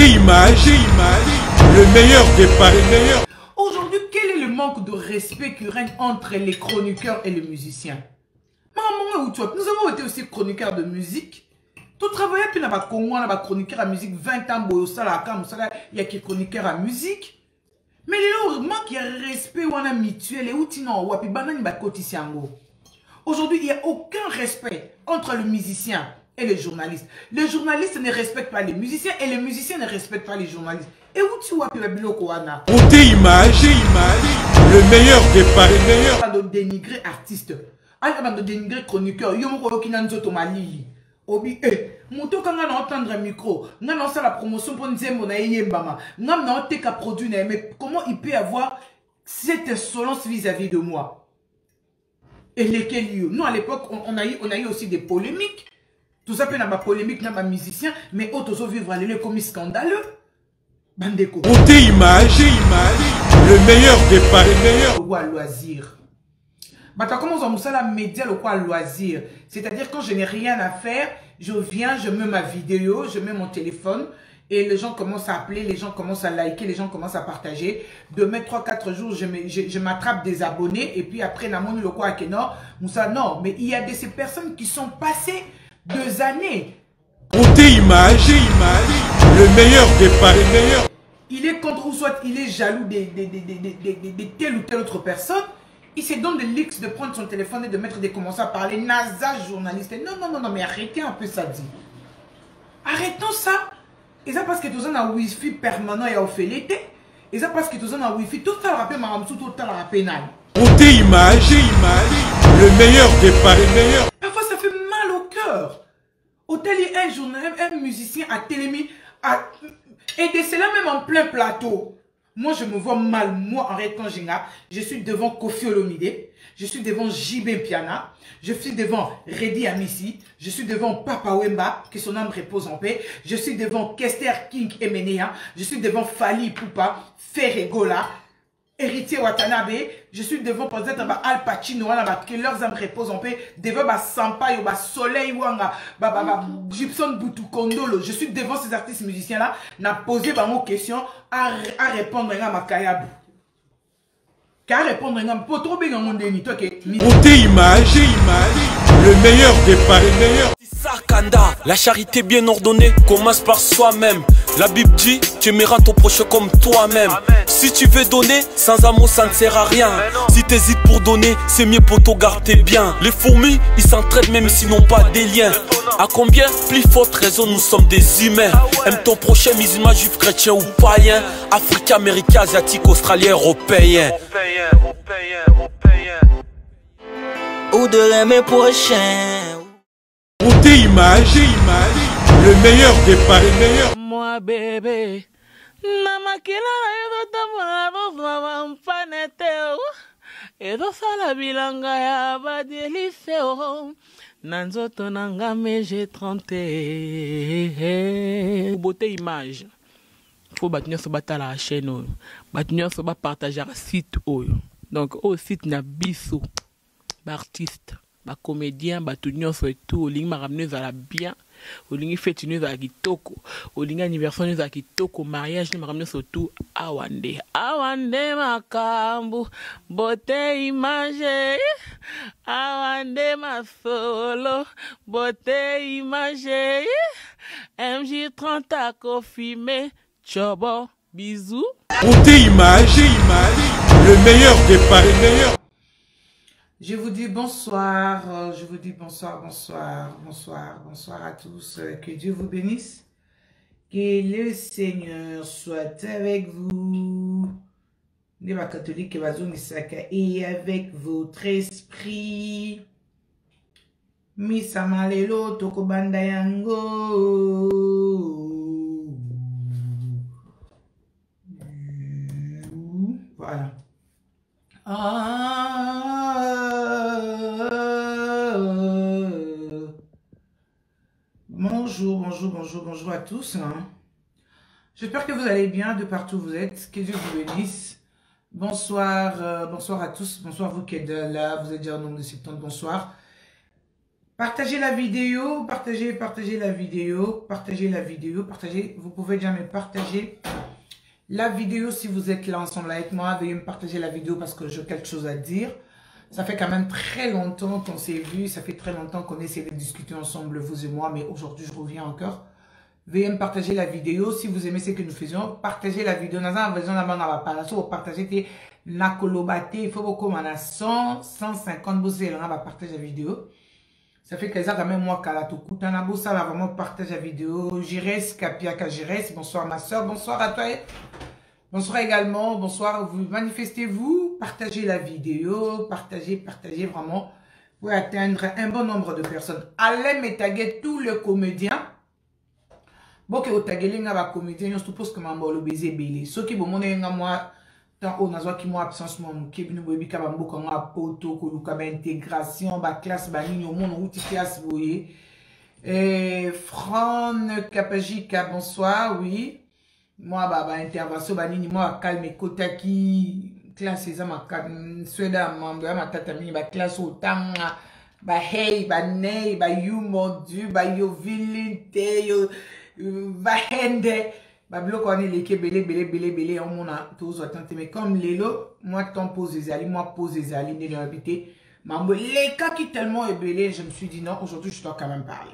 Image, le meilleur des paris. Aujourd'hui, quel est le manque de respect qui règne entre les chroniqueurs et les musiciens? Maman, nous avons été aussi chroniqueurs de musique. Tu travailles puis dans le Congo, on a chroniqueur à musique 20 ans, il y a qui chroniqueur à musique. Mais le manque de respect ou un mutuel et outino wapi banani ba kotisiango. Aujourd'hui, il n'y a aucun respect entre le musicien et les journalistes. Les journalistes ne respectent pas les musiciens et les musiciens ne respectent pas les journalistes. Et où tu vois Pibabilokoana? Image, le meilleur des paris. On va dénigrer artistes. On va dénigrer chroniqueurs. Yomo Kinanzo Tomali. Obi, moto quand on entendre un micro, on a la promotion pour Nzembo na Yembama. On a un produit, mais comment il peut avoir cette insolence vis-à-vis de moi? Et lesquels lieux? Nous, à l'époque, on a eu aussi des polémiques. Tout ça peut être des polémiques, dans les musiciens, mais autres vivre les comme scandaleux. Bandeko. Image, le meilleur des paris. Ou à loisir. Comment on ça la média le quoi à loisir? C'est-à-dire quand je n'ai rien à faire, je viens, je mets ma vidéo, je mets mon téléphone et les gens commencent à appeler, les gens commencent à liker, les gens commencent à partager. Demain, 3-4 jours, je m'attrape des abonnés et puis après, la monnaie le quoi à Kenor, Moussa, non, mais il y a de ces personnes qui sont passées 2 années. Image, le meilleur des paris. Il est contre ou soit il est jaloux de telle ou telle autre personne. Il se donne de luxe de prendre son téléphone et de mettre des commencer à parler. NASA, journaliste. Non, mais arrêtez un peu ça dit. Arrêtons ça. Et ça parce que tout ça a un wifi permanent et a fait l'été. Et ça parce que tout ça a un wifi. Tout ça rappelle ma ramsou, tout ça rappelle pénal. Image, le meilleur des paris. Parfois ça fait mal au cœur. Autant il y a un journaliste, un musicien à télémi. Et de cela même en plein plateau. Moi, je me vois mal. Moi, en Red Jinga, je suis devant Kofi Olomide. Je suis devant JB Piana. Je suis devant Reddy Amissi. Je suis devant Papa Wemba, que son âme repose en paix. Je suis devant Kester King Emenea. Je suis devant Fali Poupa, Ferregola, Héritier Watanabe. Je suis devant, par exemple, Al Pacino, que leurs âmes reposent en paix. Devant Sampaio, Soleil Wanga, Gibson Boutoukondolo. Je suis devant ces artistes musiciens-là. N'a posé vos questions à répondre à ma Kayabu. Qu'à répondre à pour trop bien mon déni. Image, le meilleur des paris. Sakanda, la charité bien ordonnée commence par soi-même. La Bible dit, tu aimeras ton prochain comme toi-même. Si tu veux donner, sans amour ça ne sert à rien. Si tu hésites pour donner, c'est mieux pour te garder bien. Les fourmis, ils s'entraident même s'ils n'ont pas des liens. À combien plus forte raison nous sommes des humains. Aime ton prochain musulman, juif, chrétien ou païen. Africain, américain, asiatique, australien, européen. Ou de l'aimer prochain. Image, le meilleur des paris. Moi bébé, namakila edo mpaneteo, edo sala bilanga ya badeliseo, nanzoto nanga mais j'ai 30. Beauté image, faut battre sur la chaîne, battre sur partager le site. Donc au site na biso, artiste. Ba comédien, ba tout nyonso et tout, olingi makamneuse à la bien, olingi fête neuse à kitoko, olingi anniversaire neuse à kitoko, mariage ni makamneuse tout, awande makambu, beauté image, awande ma solo, beauté image, MJ30 à confirmer, chobo, bisous. Image, le meilleur des paris. Je vous dis bonsoir, bonsoir à tous. Que Dieu vous bénisse. Que le Seigneur soit avec vous. Les catholiques et avec votre esprit. Misa malelo toko banda yango. Voilà. Bonjour à tous. J'espère que vous allez bien de partout où vous êtes. Que Dieu vous bénisse. Bonsoir à tous. Bonsoir vous qui êtes là. Vous êtes déjà au nombre de septembre. Bonsoir. Partagez la vidéo, partagez la vidéo, partagez. Vous pouvez jamais partager la vidéo si vous êtes là ensemble avec moi. Veuillez me partager la vidéo parce que j'ai quelque chose à dire. Ça fait quand même très longtemps qu'on s'est vu, ça fait très longtemps qu'on essaie de discuter ensemble, vous et moi, mais aujourd'hui je reviens encore. Veuillez me partager la vidéo. Si vous aimez ce que nous faisons, partagez la vidéo. Dans la version d'avant, on va parler. Si vous partagez, il faut beaucoup, on a 100, 150, vous allez partager la vidéo. Ça fait que ça, quand même, moi, Kalatoku, Tanabo, ça va vraiment partager la vidéo. Jires, Kapiaka Jires, bonsoir ma soeur, bonsoir à toi. Bonsoir également, bonsoir, vous manifestez-vous, partagez la vidéo, partagez vraiment pour atteindre un bon nombre de personnes. Allez me taguer tous les comédiens. Bon, que vous taguez les comédiens, je suppose que je vais baiser belé. Ceux qui vont moi, tant on a besoin qui m'ont absence, moi, qui nous bebi kabambo comme un poto, koluka intégration, ba classe, ba ligne au monde, outil classe, vous voyez. Fran Kapajika, bonsoir, oui. Moi, bah, intervention, bah, nini, moi, calme, kotaki, classe, ça, ma, suéda, ma tatami, bah, classe, autant, bah, hey, bah, nei, bah, you, mon dieu, bah, yo, vilinte, yo, bah, hende, bah, bloc, on est les belé, on m'a tous attendu, mais comme l'élo, moi, t'en pose les alliés, moi, pose les alliés, de l'habiter, les cas qui tellement est belé, je me suis dit, non, aujourd'hui, je dois quand même parler.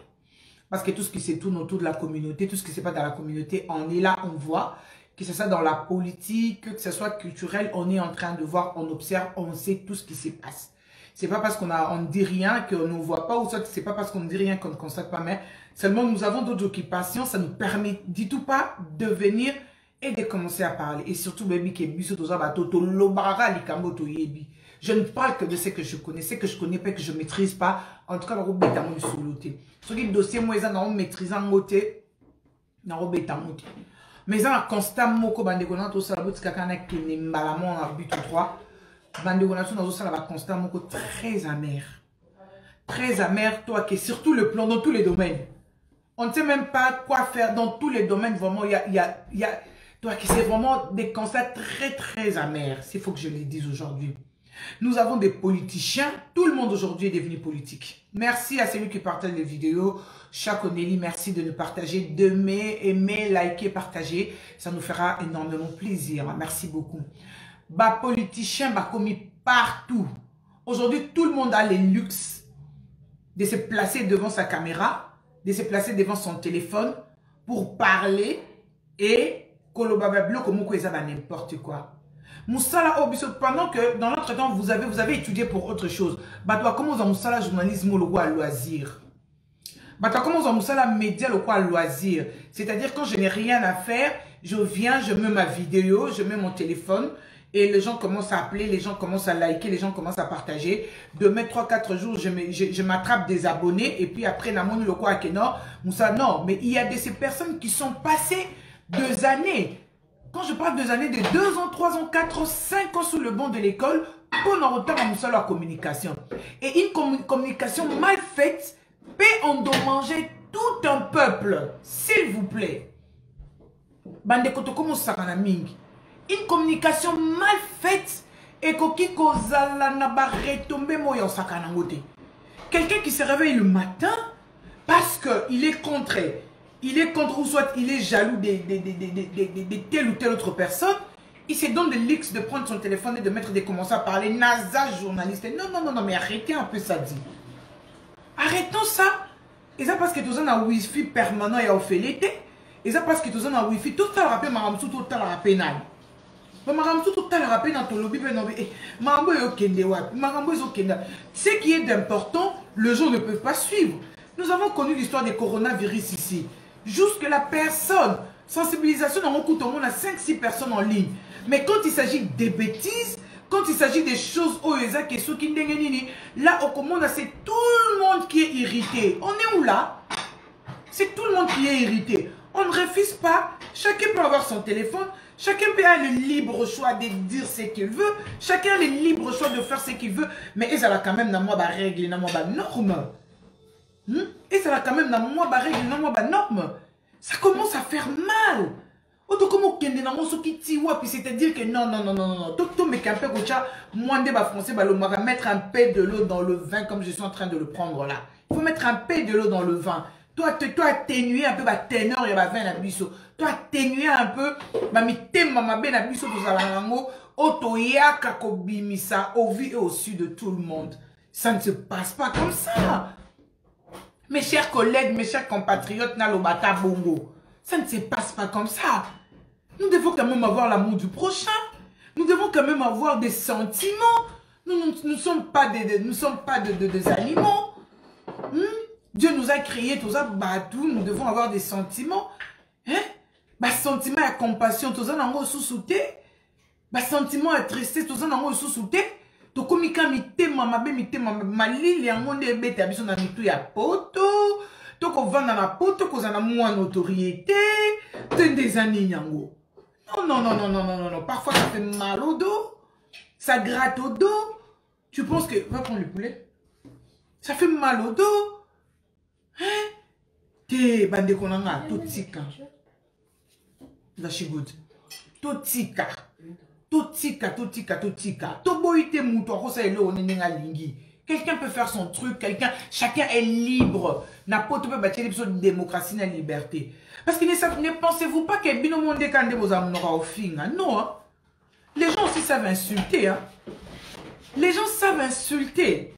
Parce que tout ce qui se tourne autour de la communauté, tout ce qui se passe dans la communauté, on est là, on voit. Que ce soit dans la politique, que ce soit culturel, on est en train de voir, on observe, on sait tout ce qui se passe. C'est pas parce qu'on ne dit rien qu'on ne voit pas, ou soit c'est pas parce qu'on ne dit rien qu'on ne constate pas, mais seulement nous avons d'autres occupations, ça nous permet, dit tout pas, de venir et de commencer à parler. Et surtout, baby, qui est biso toza bato, to lobara likambo to yebi. Je ne parle que de ce que je connais, ce que je connais pas, que je maîtrise pas. En tout cas, dans le bêta mon soloté. Ce qui est dossier, moi, ils ont maîtrisé en côté, dans le bêta mon. Mais ils ont constat moko bandegona tout ça, la boutique kakana qui n'est malamon en but 3. Bandegona tout dans ça, la constat moko très amer. Très amer, toi, qui est surtout le plan dans tous les domaines. On ne sait même pas quoi faire dans tous les domaines. Vraiment, il y a toi qui c'est vraiment des constats très amers. S'il faut que je les dise aujourd'hui. Nous avons des politiciens. Tout le monde aujourd'hui est devenu politique. Merci à celui qui partage les vidéos. Chakoneli, merci de nous partager, aimer, liker, partager. Ça nous fera énormément plaisir. Merci beaucoup. Bah, politiciens, bah, commis partout. Aujourd'hui, tout le monde a les luxes de se placer devant sa caméra, de se placer devant son téléphone pour parler et kolobabablo comme n'importe quoi. Moussala pendant que dans notre temps vous avez étudié pour autre chose. Bah toi comment vous Moussala journalisme le quoi loisir. Bah toi comment vous Moussala média le quoi loisir. C'est-à-dire quand je n'ai rien à faire, je viens, je mets ma vidéo, je mets mon téléphone et les gens commencent à appeler, les gens commencent à liker, les gens commencent à partager. Demain 3-4 jours, je m'attrape des abonnés et puis après la monnaie le quoi que non, Moussa non, mais il y a de ces personnes qui sont passées 2 années. Quand je parle 2 années, de 2 ans, 3 ans, 4 ans, 5 ans sous le banc de l'école, pour en retard à Moussa la communication. Et une communication mal faite peut endommager tout un peuple. S'il vous plaît. Bande Kotoko Sakana Ming. Une communication mal faite et Kokiko Zala Naba retombe Moyo Sakana Ngote. Quelqu'un qui se réveille le matin parce qu'il est contre. Il est contre ou soit il est jaloux de telle ou telle autre personne, il se donne de luxe de prendre son téléphone et de mettre des commencer à parler, NASA journaliste. Non, mais arrêtez un peu ça dit. Arrêtons ça. Et ça parce que tous on a wifi permanent et au fait l'été. Et ça parce que tous on a wifi, tout ça le rappel, Maramsou, tout ça le rappel. Maramsou, tout ça le rappel dans ton lobby, Marambo est au Kende, Marambo est au Kende. Ce qui est d'important, les gens ne peuvent pas suivre. Nous avons connu l'histoire des coronavirus ici. Jusque la personne, sensibilisation, on écoute au monde à 5-6 personnes en ligne. Mais quand il s'agit des bêtises, quand il s'agit des choses là au commande, c'est tout le monde qui est irrité. On est où là? C'est tout le monde qui est irrité. On ne refuse pas. Chacun peut avoir son téléphone. Chacun peut avoir le libre choix de dire ce qu'il veut. Chacun a le libre choix de faire ce qu'il veut. Mais ils ont quand même dans moi des règles, dans moi des normes. Et ça va quand même dans moi barré dans moi norme. Ça commence à faire mal. C'est-à-dire que non. Tout me campé gocha, moi de français, on va mettre un peu de l'eau dans le vin comme je suis en train de le prendre là. Il faut mettre un peu de l'eau dans le vin. Toi atténuer un peu la teneur et la vin na biso. Toi atténuer un peu ma mitema ma ben na biso to zalango otoyaka ko bimisa au vu et au su de tout le monde. Ça ne se passe pas comme ça. Mes chers collègues, mes chers compatriotes na lobata bongo. Ça ne se passe pas comme ça. Nous devons quand même avoir l'amour du prochain. Nous devons quand même avoir des sentiments. Nous ne sommes pas des animaux. Dieu nous a créés, tout ça, nous devons avoir des sentiments. Hein? Sentiment à compassion, tout ça, nous avons sous-souté. Sentiment à tristesse, tout ça, nous avons sous-souté. To komika mitema mabe mitema malili yango nde bete abiso na mitu ya poto. To ko vanda na poto ko zana moins notoriété. Des années yango. Non. Parfois ça fait mal au dos. Ça gratte au dos. Tu penses que... Va prendre le poulet. Ça fait mal au dos. Hein? Te bande konanga totika. Vachigoud. Totika. Totika. Toboite mouto kosa elo onenga lingi. Quelqu'un peut faire son truc, chacun est libre. N'importe peut bâtir l'épisode de démocratie et de liberté. Parce que ne pensez-vous pas que bino monde kande vos amours au fin? Non. Hein? Les gens aussi savent insulter. Hein? Les gens savent insulter.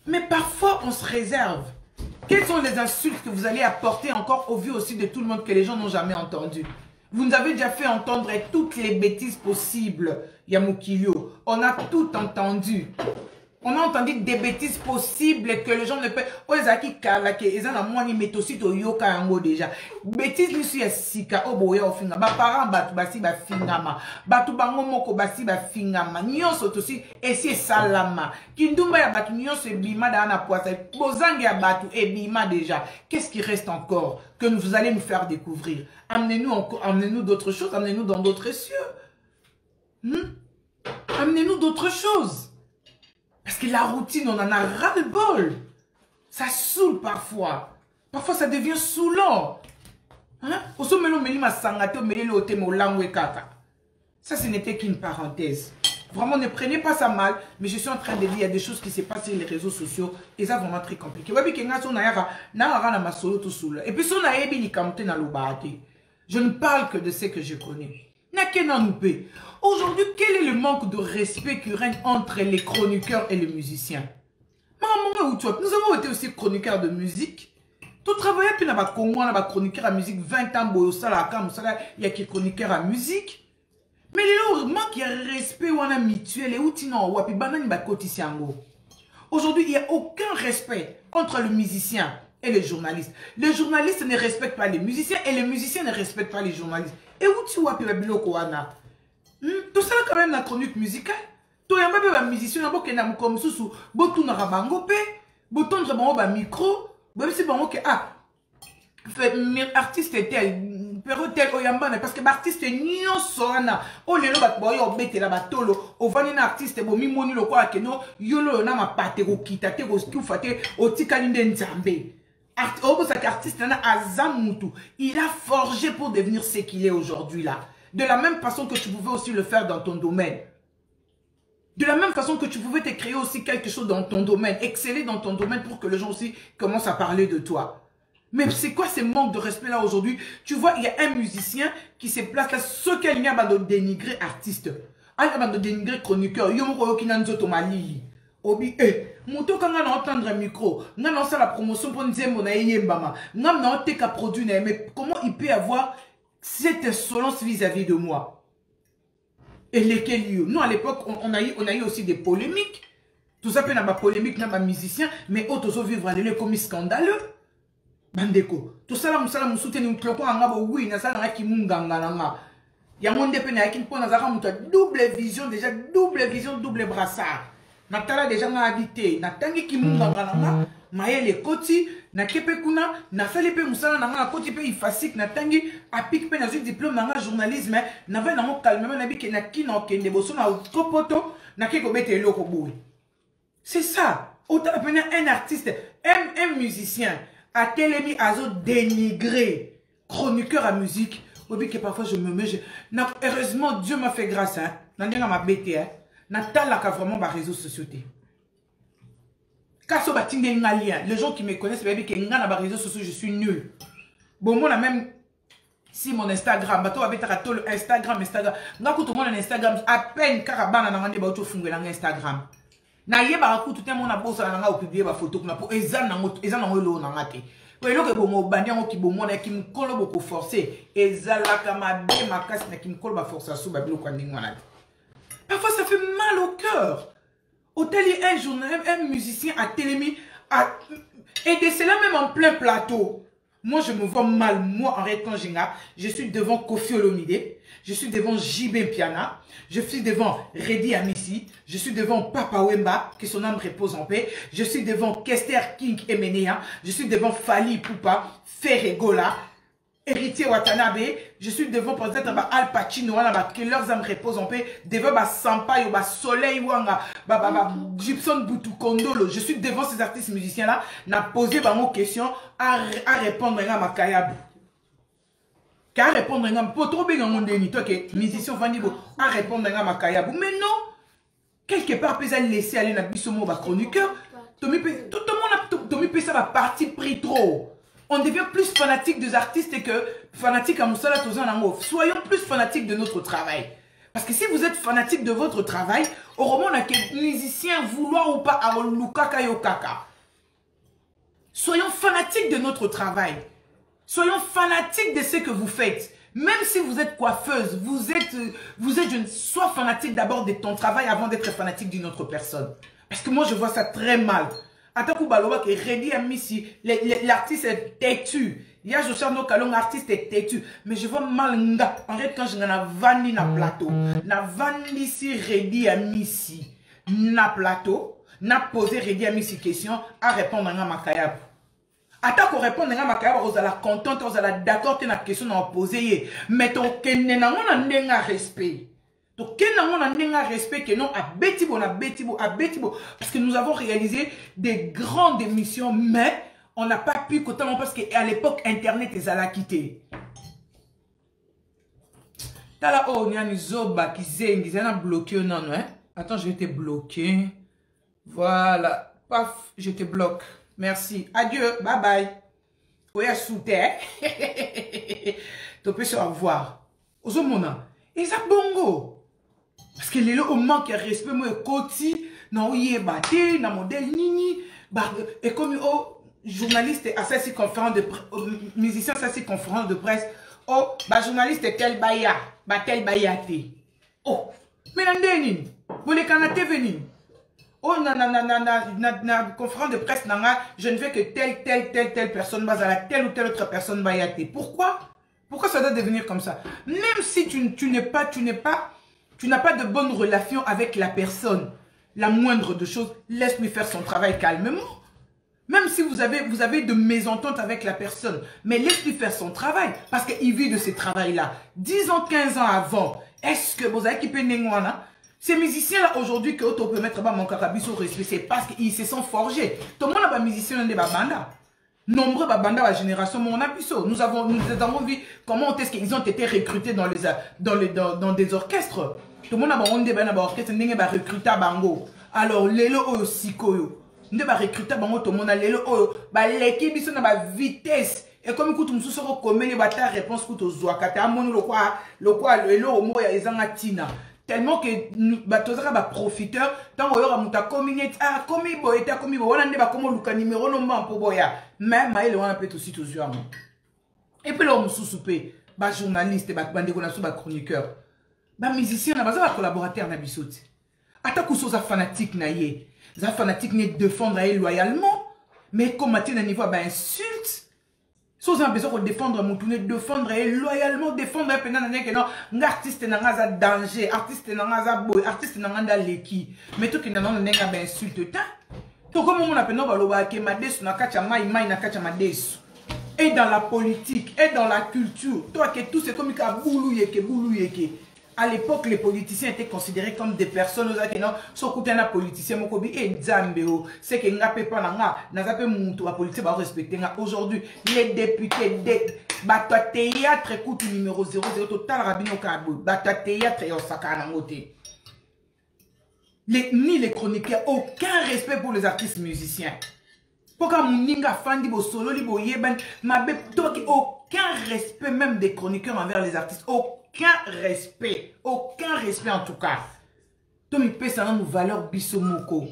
Mais parfois, on se réserve. Quelles sont les insultes que vous allez apporter encore au vu aussi de tout le monde que les gens n'ont jamais entendu? Vous nous avez déjà fait entendre toutes les bêtises possibles, Yamukilio. On a tout entendu. On a entendu des bêtises possibles que les gens ne peuvent... Oh, Zaki Kalake, ils ont la moine, mais aussi to yoka yango déjà. Bêtises, nous sommes sika, oh, boya, au finga. Ba parents, batu, basi, ba fingama. Batu, bango, moko, basi, ba fingama. Nyon, sont aussi, et c'est salama. Kindumba, ya batu, nyon, se bima, da ana poisa. Bozang, ya batu, et bima déjà. Qu'est-ce qui reste encore que vous allez nous faire découvrir? Amenez-nous d'autres choses, amenez-nous dans d'autres cieux. Amenez-nous d'autres choses. Parce que la routine, on en a ras-le-bol. Ça saoule parfois. Parfois, ça devient saoulant. Hein? Ça, ce n'était qu'une parenthèse. Vraiment, ne prenez pas ça mal. Mais je suis en train de dire, il y a des choses qui se passent sur les réseaux sociaux. Et ça, vraiment très compliqué. Et puis, je ne parle que de ce que je connais. Aujourd'hui, quel est le manque de respect qui règne entre les chroniqueurs et les musiciens? Nous avons été aussi chroniqueurs de musique. Tu travailles puis dans Congo, on a chroniqueur à musique 20 ans, il y a qui chroniqueur à musique. Mais le manque de respect ou un mutuel et aujourd'hui, il n'y a aucun respect entre le musicien et les journalistes. Les journalistes ne respectent pas les musiciens et les musiciens ne respectent pas les journalistes. Et où tu vois la biloko wana? Tout ça quand même la chronique musicale. Toi yamba be ba musicien na boke na mukom susu, botu na rabango pe, botondre bango ba micro, ba si bango ke artiste tel, pero tel oyamba parce que artiste nyonso wana, o lelo ba boyo betela ba tolo, o vani na artiste bo mi moni lokwa ke no yolo na ma pate ko kita te ko skufate o tikali nde nzambe. Artiste il a forgé pour devenir ce qu'il est aujourd'hui là. De la même façon que tu pouvais aussi le faire dans ton domaine. De la même façon que tu pouvais te créer aussi quelque chose dans ton domaine. Exceller dans ton domaine pour que les gens aussi commencent à parler de toi. Mais c'est quoi ce manque de respect là aujourd'hui? Tu vois, il y a un musicien qui se place là, ce qu'il y a de dénigrer artiste. Il y a de dénigrer chroniqueur. Il y a Obi, moto quand on entendre un micro, on a la promotion pour Nzembo na yembama, on a un produit, mais comment il peut avoir cette insolence vis-à-vis de moi? Et lesquels lieux? Nous à l'époque, on a eu aussi des polémiques. Tout ça peut être ma polémique, n'a musicien, mais autres vivre les comme scandaleux. Bandeko. Tout ça là, nous soutenons nous clopons en abo oui, na ça na ki munganga na. Ya monde pena qui pona za ka double vision déjà, double brassard. Natala déjà nga habité, natangi ki munganga na maele koti, na kepe kuna, na fele pe musala na nga koti pe ifasik natangi apik pe na zu diplôme na journalisme, na va na mo calmement na bi ke na ki na okende boso na kopoto, na ke ko bete eloko boui. C'est ça. Autant appeler un artiste, un musicien, à télémi azo dénigré, chroniqueur à musique. Oui, que parfois je me mets. Heureusement, Dieu m'a fait grâce. Hein. N'a m'a bêté. N'a talaka vraiment ma réseau société. Kaso batinge ngalien. Les gens qui me connaissent, baby, que nga na ba réseaux sociaux, je suis nul. Bon, moi, même si mon Instagram, bato avec le Instagram, nga kuto mon Instagram, à peine karabana na ngande ba auto fungwe na Instagram. Na yeba kuto te mon abosa na nga o publier ba photo kuna po ezan na lo na ngate. Oui, le bon bandi qui bon mon qui me colle beaucoup forcé et zalaka ma bé ma casse qui me colle ba force à sous ba bilo kwanding malade. Parfois ça fait mal au cœur. Autant un journaliste, un musicien à télémi et de cela même en plein plateau. Moi je me vois mal, moi en rétant je suis devant Kofi Olomide, je suis devant JB Piana, je suis devant Redi Amissi, je suis devant Papa Wemba, que son âme repose en paix, je suis devant Kester King Emenea, je suis devant Fali Poupa, Ferregola, Héritier Watanabe, je suis devant peut-être Al Pacino, que leurs âmes reposent en paix, devant Sampaio, Soleil Wanga, Gibson Boutoukondolo, je suis devant ces artistes musiciens-là, n'a posé mon question à répondre à ma Kayabu. Qu'à répondre à ma trop bien mon déni, toi que musicien Vandibo, à répondre à ma Kayabu. Mais non, quelque part, peut laisser aller dans Bissomo, chroniqueur, tout le monde ça va partir pris trop. On devient plus fanatique des artistes que fanatique à Moussala Tozan Nango. Soyons plus fanatiques de notre travail. Parce que si vous êtes fanatique de votre travail, au roman, on a que musicien, vouloir ou pas, à Lukaka Yokaka. Soyons fanatiques de notre travail. Soyons fanatiques de ce que vous faites. Même si vous êtes coiffeuse, vous êtes sois fanatique d'abord de ton travail avant d'être fanatique d'une autre personne. Parce que moi, je vois ça très mal. Atakou Baloba qui Redi Amissi, l'artiste est têtu. Il y a Joshano Kalong, l'artiste est têtu. Mais je vois mal nga. En fait, quand je suis na vandi na plateau, na vandi si Redi Amissi na plateau, na posé Redi Amissi question à répondre à ma Kayab. Atakou répondre à ma Kayab, vous allez contente, vous allez d'accord, tu as question à poser. Mais ton kenne na on a respect. Donc, quel a respect que non à Betibo, parce que nous avons réalisé des grandes émissions, mais on n'a pas pu, parce qu'à l'époque, Internet les a quitté. Tala oh, ni zoba qui s'est bloqué, non, hein? Attends, je vais te bloquer. Voilà. Paf, je te bloque. Merci. Adieu. Bye bye. Oui, à sous-terre. Tu peux se revoir. Aux hommes, et ça bongo. Parce que les gens manquent de respect, moi, Koti, non, il est battu, dans modèle Nini, et comme journaliste assassin conférence de presse, musicien assassin conférence de presse, oh, journaliste tel baya, tel bayate. Oh, mais n'andeni, vous les canatez venir. Oh, na conférence de presse, je ne veux que telle personne, telle ou telle autre personne bayate. Pourquoi? Pourquoi ça doit devenir comme ça? Même si tu n'as pas de bonne relation avec la personne, la moindre de choses, laisse-lui faire son travail calmement. Même si vous avez de mésententes avec la personne, mais laisse-lui faire son travail, parce qu'il vit de ce travail-là. 10 ans, 15 ans avant, est-ce que vous avez équipé Nengwana? Ces musiciens-là, aujourd'hui, que on peut mettre mon carabiso au respect, c'est parce qu'ils se sont forgés. Tout le monde a musicien de Babanda. Nombreux babanda la génération mon abisso. Nous avons vu comment est-ce qu'ils ont été recrutés dans des orchestres. Tout le monde a un orchestre, on a recruté bango. Alors lelo aussi koyo. On a recruté bango tout le monde a lelo oyo. L'équipe ils sont dans la vitesse. Et comme écoute nous sommes comme les batailles réponse que tu zoa kata amonu le quoi lelo mo ya ezanga tina. Tellement que nous batozaka ba profiteur tant oyo muta community ah komi boyeta komi bo wana ndeba komo luka numéro no mba po boya même maile wana peut aussi toujours moi et puis là mususupe ba journaliste ba bandeko na so ba chroniqueur ba musicien na baza ba collaborateur na bisoti ata kusoza fanatique na ye za fanatique ne défendre elle loyalement mais comme matin à niveau ba insulte. Si vous avez besoin de défendre mon tourné, défendre et loyalement défendre un pendant que non, un artiste n'a pas de danger, artiste n'a pas de boy, artiste n'a pas de l'équipe. Mais tout qui n'a pas d'insulte, tout comme on appelle que Madesu n'a kacha mai n'a kacha Madesu. Et dans la politique, et dans la culture, toi que tout c'est comme que boulou yeke. À l'époque, les politiciens étaient considérés comme des personnes qui non, sauf que un politicien mokobi et zambéo, c'est que n'a pas n'a pas monté la politique va respecter. Aujourd'hui, les députés batwa théâtre écoute numéro 00 total rabino kabou, batwa théâtre et osaka na moté. ni les chroniqueurs, aucun respect pour les artistes musiciens. Pourquoi Mouninga Fandi, Solo, Libo Yeben, aucun respect même des chroniqueurs envers les artistes. Aucun respect en tout cas. Tomi Pesa nous valeur Bissomoko.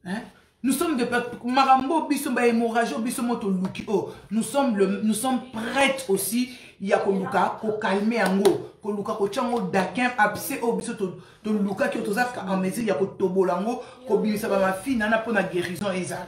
Hein? Nous sommes de Marambo Bissomba et Morajo Bissomoto Luki. Nous sommes prêts aussi. Il y a Koluka, ko calmer ango, Koluka ko chango dakin abse o biso to Luka qui otozaka en mesure il y a ko tobolango, ko bilisa ba ma fille nana pour la guérison eza.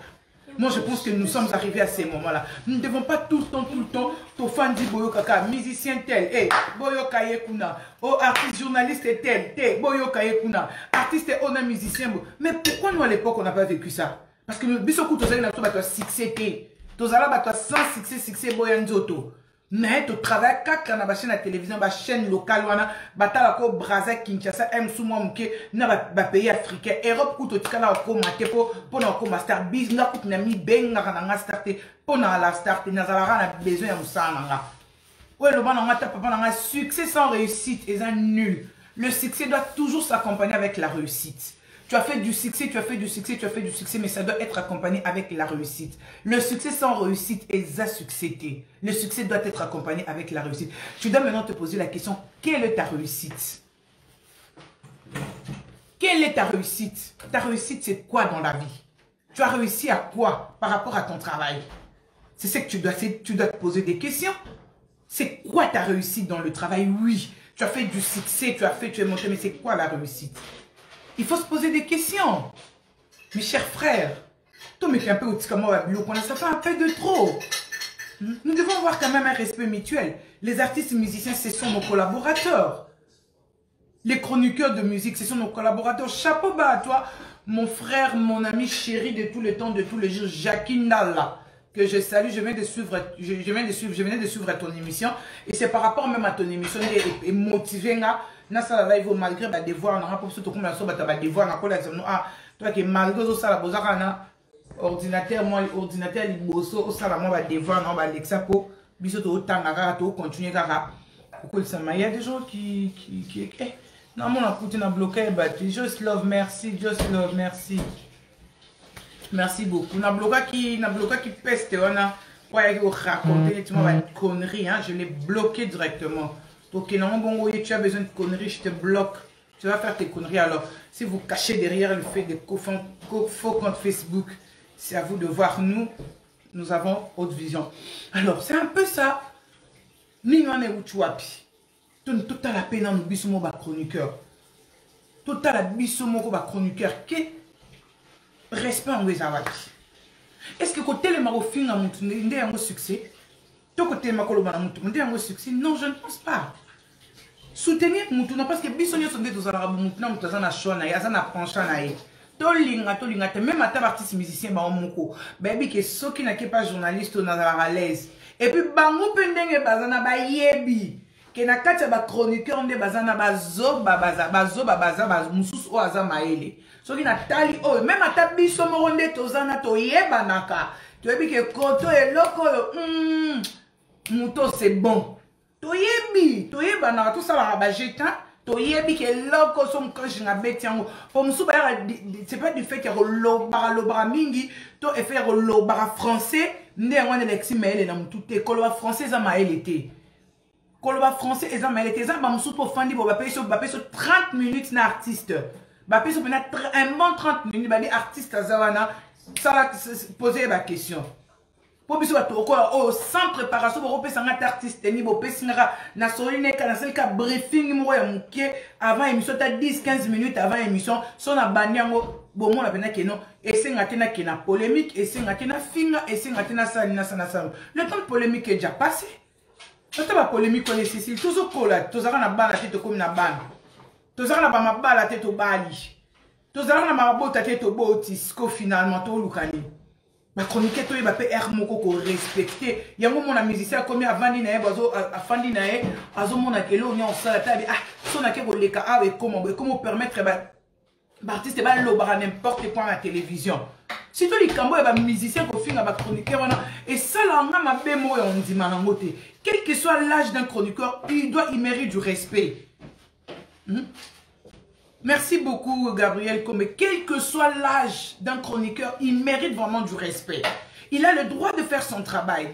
Moi je pense que nous sommes arrivés à ces moments-là. Nous ne devons pas tout le temps, to fan di boyo kaka, musicien tel, boyo kaye kuna, artiste journaliste tel, boyo kaye kuna, artiste on a musicien. Mais pourquoi nous à l'époque on n'a pas vécu ça? Parce que biso ko tozali na to ba to succès té. Tozala ba to sans succès boyanzoto. Mais tu travailles quand la chaîne à télévision, la chaîne locale, la Brazza, Kinshasa, Msouma, Mouké, na pays africain, Europe, où tu as commenté pour nous master business, n'a pas mis ben na starté pour la start, n'a pas besoin de ça. Ouais, le bon papa succès sans réussite est un nul. Le succès doit toujours s'accompagner avec la réussite. Tu as fait du succès, mais ça doit être accompagné avec la réussite. Le succès sans réussite est à succéder. Le succès doit être accompagné avec la réussite. Tu dois maintenant te poser la question, quelle est ta réussite? Quelle est ta réussite? Ta réussite, c'est quoi dans la vie? Tu as réussi à quoi par rapport à ton travail? C'est ce que tu dois te poser des questions. C'est quoi ta réussite dans le travail? Oui, tu as fait du succès, tu es monté, mais c'est quoi la réussite? Il faut se poser des questions. Mes chers frères, ça fait un peu de trop. Nous devons avoir quand même un respect mutuel. Les artistes musiciens, ce sont nos collaborateurs. Les chroniqueurs de musique, ce sont nos collaborateurs. Chapeau bas à toi, mon frère, mon ami chéri de tout le temps, de tous les jours, Jacqueline Nalla, que je salue. Je venais de suivre ton émission. Et c'est par rapport même à ton émission et motiver. Nasa live malgré ba devoir na rapport surtout comme la soba ba devoir na kola ah toi que malgré ça la bozaka na ordinateur moi ordinateur liboso au sala moi ba devoir na ba lexa po biso to tangaka to continuer kaka ko ça il y a des gens qui non mon écoute na bloqué ba just love merci beaucoup na bloqué qui peste on a quoi raconter tu m'as une connerie hein je l'ai bloqué directement. Ok, non, bon, tu as besoin de conneries, je te bloque. Tu vas faire tes conneries. Alors, si vous cachez derrière le fait de faux comptes Facebook, c'est à vous de voir. Nous avons haute vision. Alors, c'est un peu ça. Nous, on est où tu as tout à la peine, nous bisous ba chroniqueur. Tout à la bisous ba chroniqueur. Quel respect en Wezawati. Est-ce que côté le marofin a monté un succès? Tout côté makoloba a monté un succès? Non, je ne pense pas. Soutenir Moutouna parce que Bissonio sont des Moutuna Moutazana Shona, Yazana Panchana. Tolinga, même à ta artiste musicien, Baomoko, baby qui est ce qui n'a pas journaliste ou à l'aise. Et puis, Bango Pendeng et Bazana Bayebi, qui n'a qu'à ba chroniqueur de Bazana Bazo, Babaza, Moussous ou Azamaele. Ce qui n'a tali, oh, même à ta Bissomoronde, Tozana, Toyebanaka. Tu as vu que Koto est loco, Mouto c'est bon. Toyebi, Toyeba, tout ça va bajeter. Toyebi qui est loco, son coche n'a bêtiango. Pour me souvenir, c'est pas du fait qu'il y a l'obara mingi, to et faire l'obara français, n'est un élection, mais elle est dans tout est coloba français, ça m'a été. Coloba français, ça m'a été. Ça m'a moussou pour fandi, pour payer sur 30 minutes d'artiste. Payer sur un bon 30 minutes, bah, des artistes à Zawana, ça va poser la question. Pour biso au sans préparation pour repérer un artiste ni bo pesingara na soline kana selka briefing mo ya muke avant émission ta 10-15 minutes avant émission son na banyango bon mo na pena que non et c'est ngatina kena polémique et c'est ngatina finga et c'est ngatina sana sana le temps de polémique est déjà passé le temps de polémique on est Cécile toujours cola tozaka na bana tete comme na bana tozaka na ba mabala tete bali tozaka na mabota tete botis ko finalement to lukani. Ma chronique toi il va faire moko ko respecter yango mon musicien comme avant dinae bazo afandi nae azo mona kelo nya osala tabi ah sona ke ko leka ah et comment permettre ba artiste ba lo bara n'importe quoi à la télévision si toi les cambo ba musicien ko finga ba chroniqueur wana et ça là nga ma bemo on dit manangote quel que soit l'âge d'un chroniqueur il mérite du respect. Merci beaucoup, Gabriel Comé. Quel que soit l'âge d'un chroniqueur, il mérite vraiment du respect. Il a le droit de faire son travail.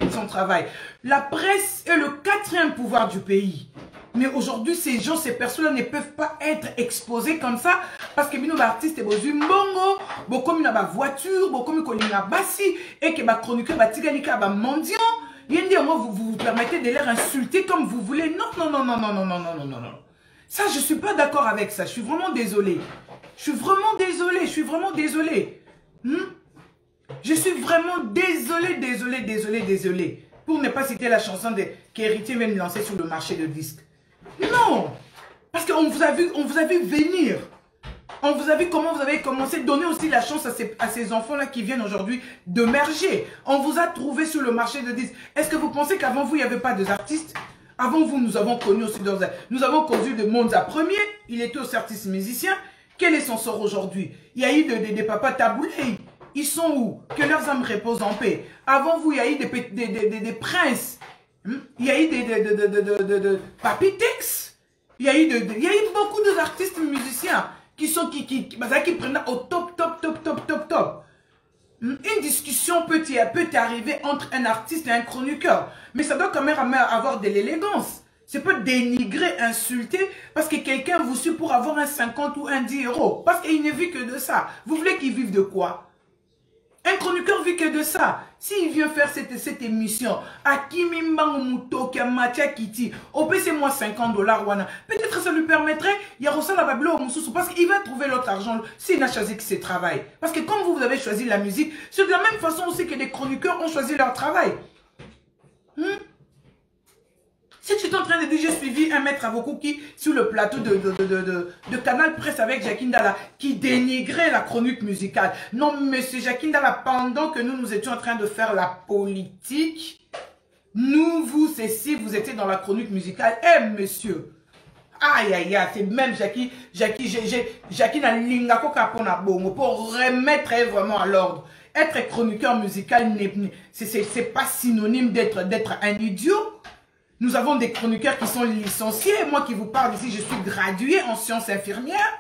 La presse est le 4e pouvoir du pays. Mais aujourd'hui, ces gens, ces personnes-là ne peuvent pas être exposés comme ça parce que nos artistes sont besoin bongo, beaucoup de voiture, beaucoup de bassi et que les chroniqueurs sont mendiants. Vous vous permettez de les insulter comme vous voulez. Non. Ça, je ne suis pas d'accord avec ça. Je suis vraiment désolé. Je suis vraiment désolé. Je suis vraiment désolé. Pour ne pas citer la chanson qu'Héritier vient de lancer sur le marché de disques. Non. Parce qu'on vous a vu venir. On vous a vu comment vous avez commencé à donner aussi la chance à ces enfants-là qui viennent aujourd'hui d'émerger. On vous a trouvé sur le marché de disques. Est-ce que vous pensez qu'avant vous, il n'y avait pas d'artistes? Avant vous, nous avons connu aussi d'autres. Nous avons connu de Monza premier. Il était aussi artiste musicien. Quel est son sort aujourd'hui? Il y a eu des papas taboulés. Ils sont où? Que leurs âmes reposent en paix. Avant vous, il y a eu des princes. Il y a eu des papitex. Il y a eu beaucoup d'artistes musiciens qui prennent au top. Une discussion peut arriver entre un artiste et un chroniqueur. Mais ça doit quand même avoir de l'élégance. C'est pas dénigrer, insulter, parce que quelqu'un vous suit pour avoir un 50 ou un 10 euros. Parce qu'il ne vit que de ça. Vous voulez qu'il vive de quoi? Un chroniqueur vit que de ça. S'il vient faire cette émission, à moi 50 $, peut-être ça lui permettrait, il y a Rosa la Bablo parce qu'il va trouver l'autre argent s'il n'a choisi que ses travail. Parce que comme vous avez choisi la musique, c'est de la même façon aussi que les chroniqueurs ont choisi leur travail. Si tu es en train de dire, j'ai suivi un maître avocat qui, sur le plateau de Canal Presse avec Jacqueline Dalla, qui dénigrait la chronique musicale. Non, monsieur Jacqueline Dalla, pendant que nous étions en train de faire la politique, vous étiez dans la chronique musicale. Eh, monsieur! Aïe, c'est même Jacqueline a l'ingako kapona bongo pour remettre vraiment à l'ordre. Être chroniqueur musical, c'est pas synonyme d'être un idiot. Nous avons des chroniqueurs qui sont licenciés. Moi qui vous parle ici, je suis graduée en sciences infirmières.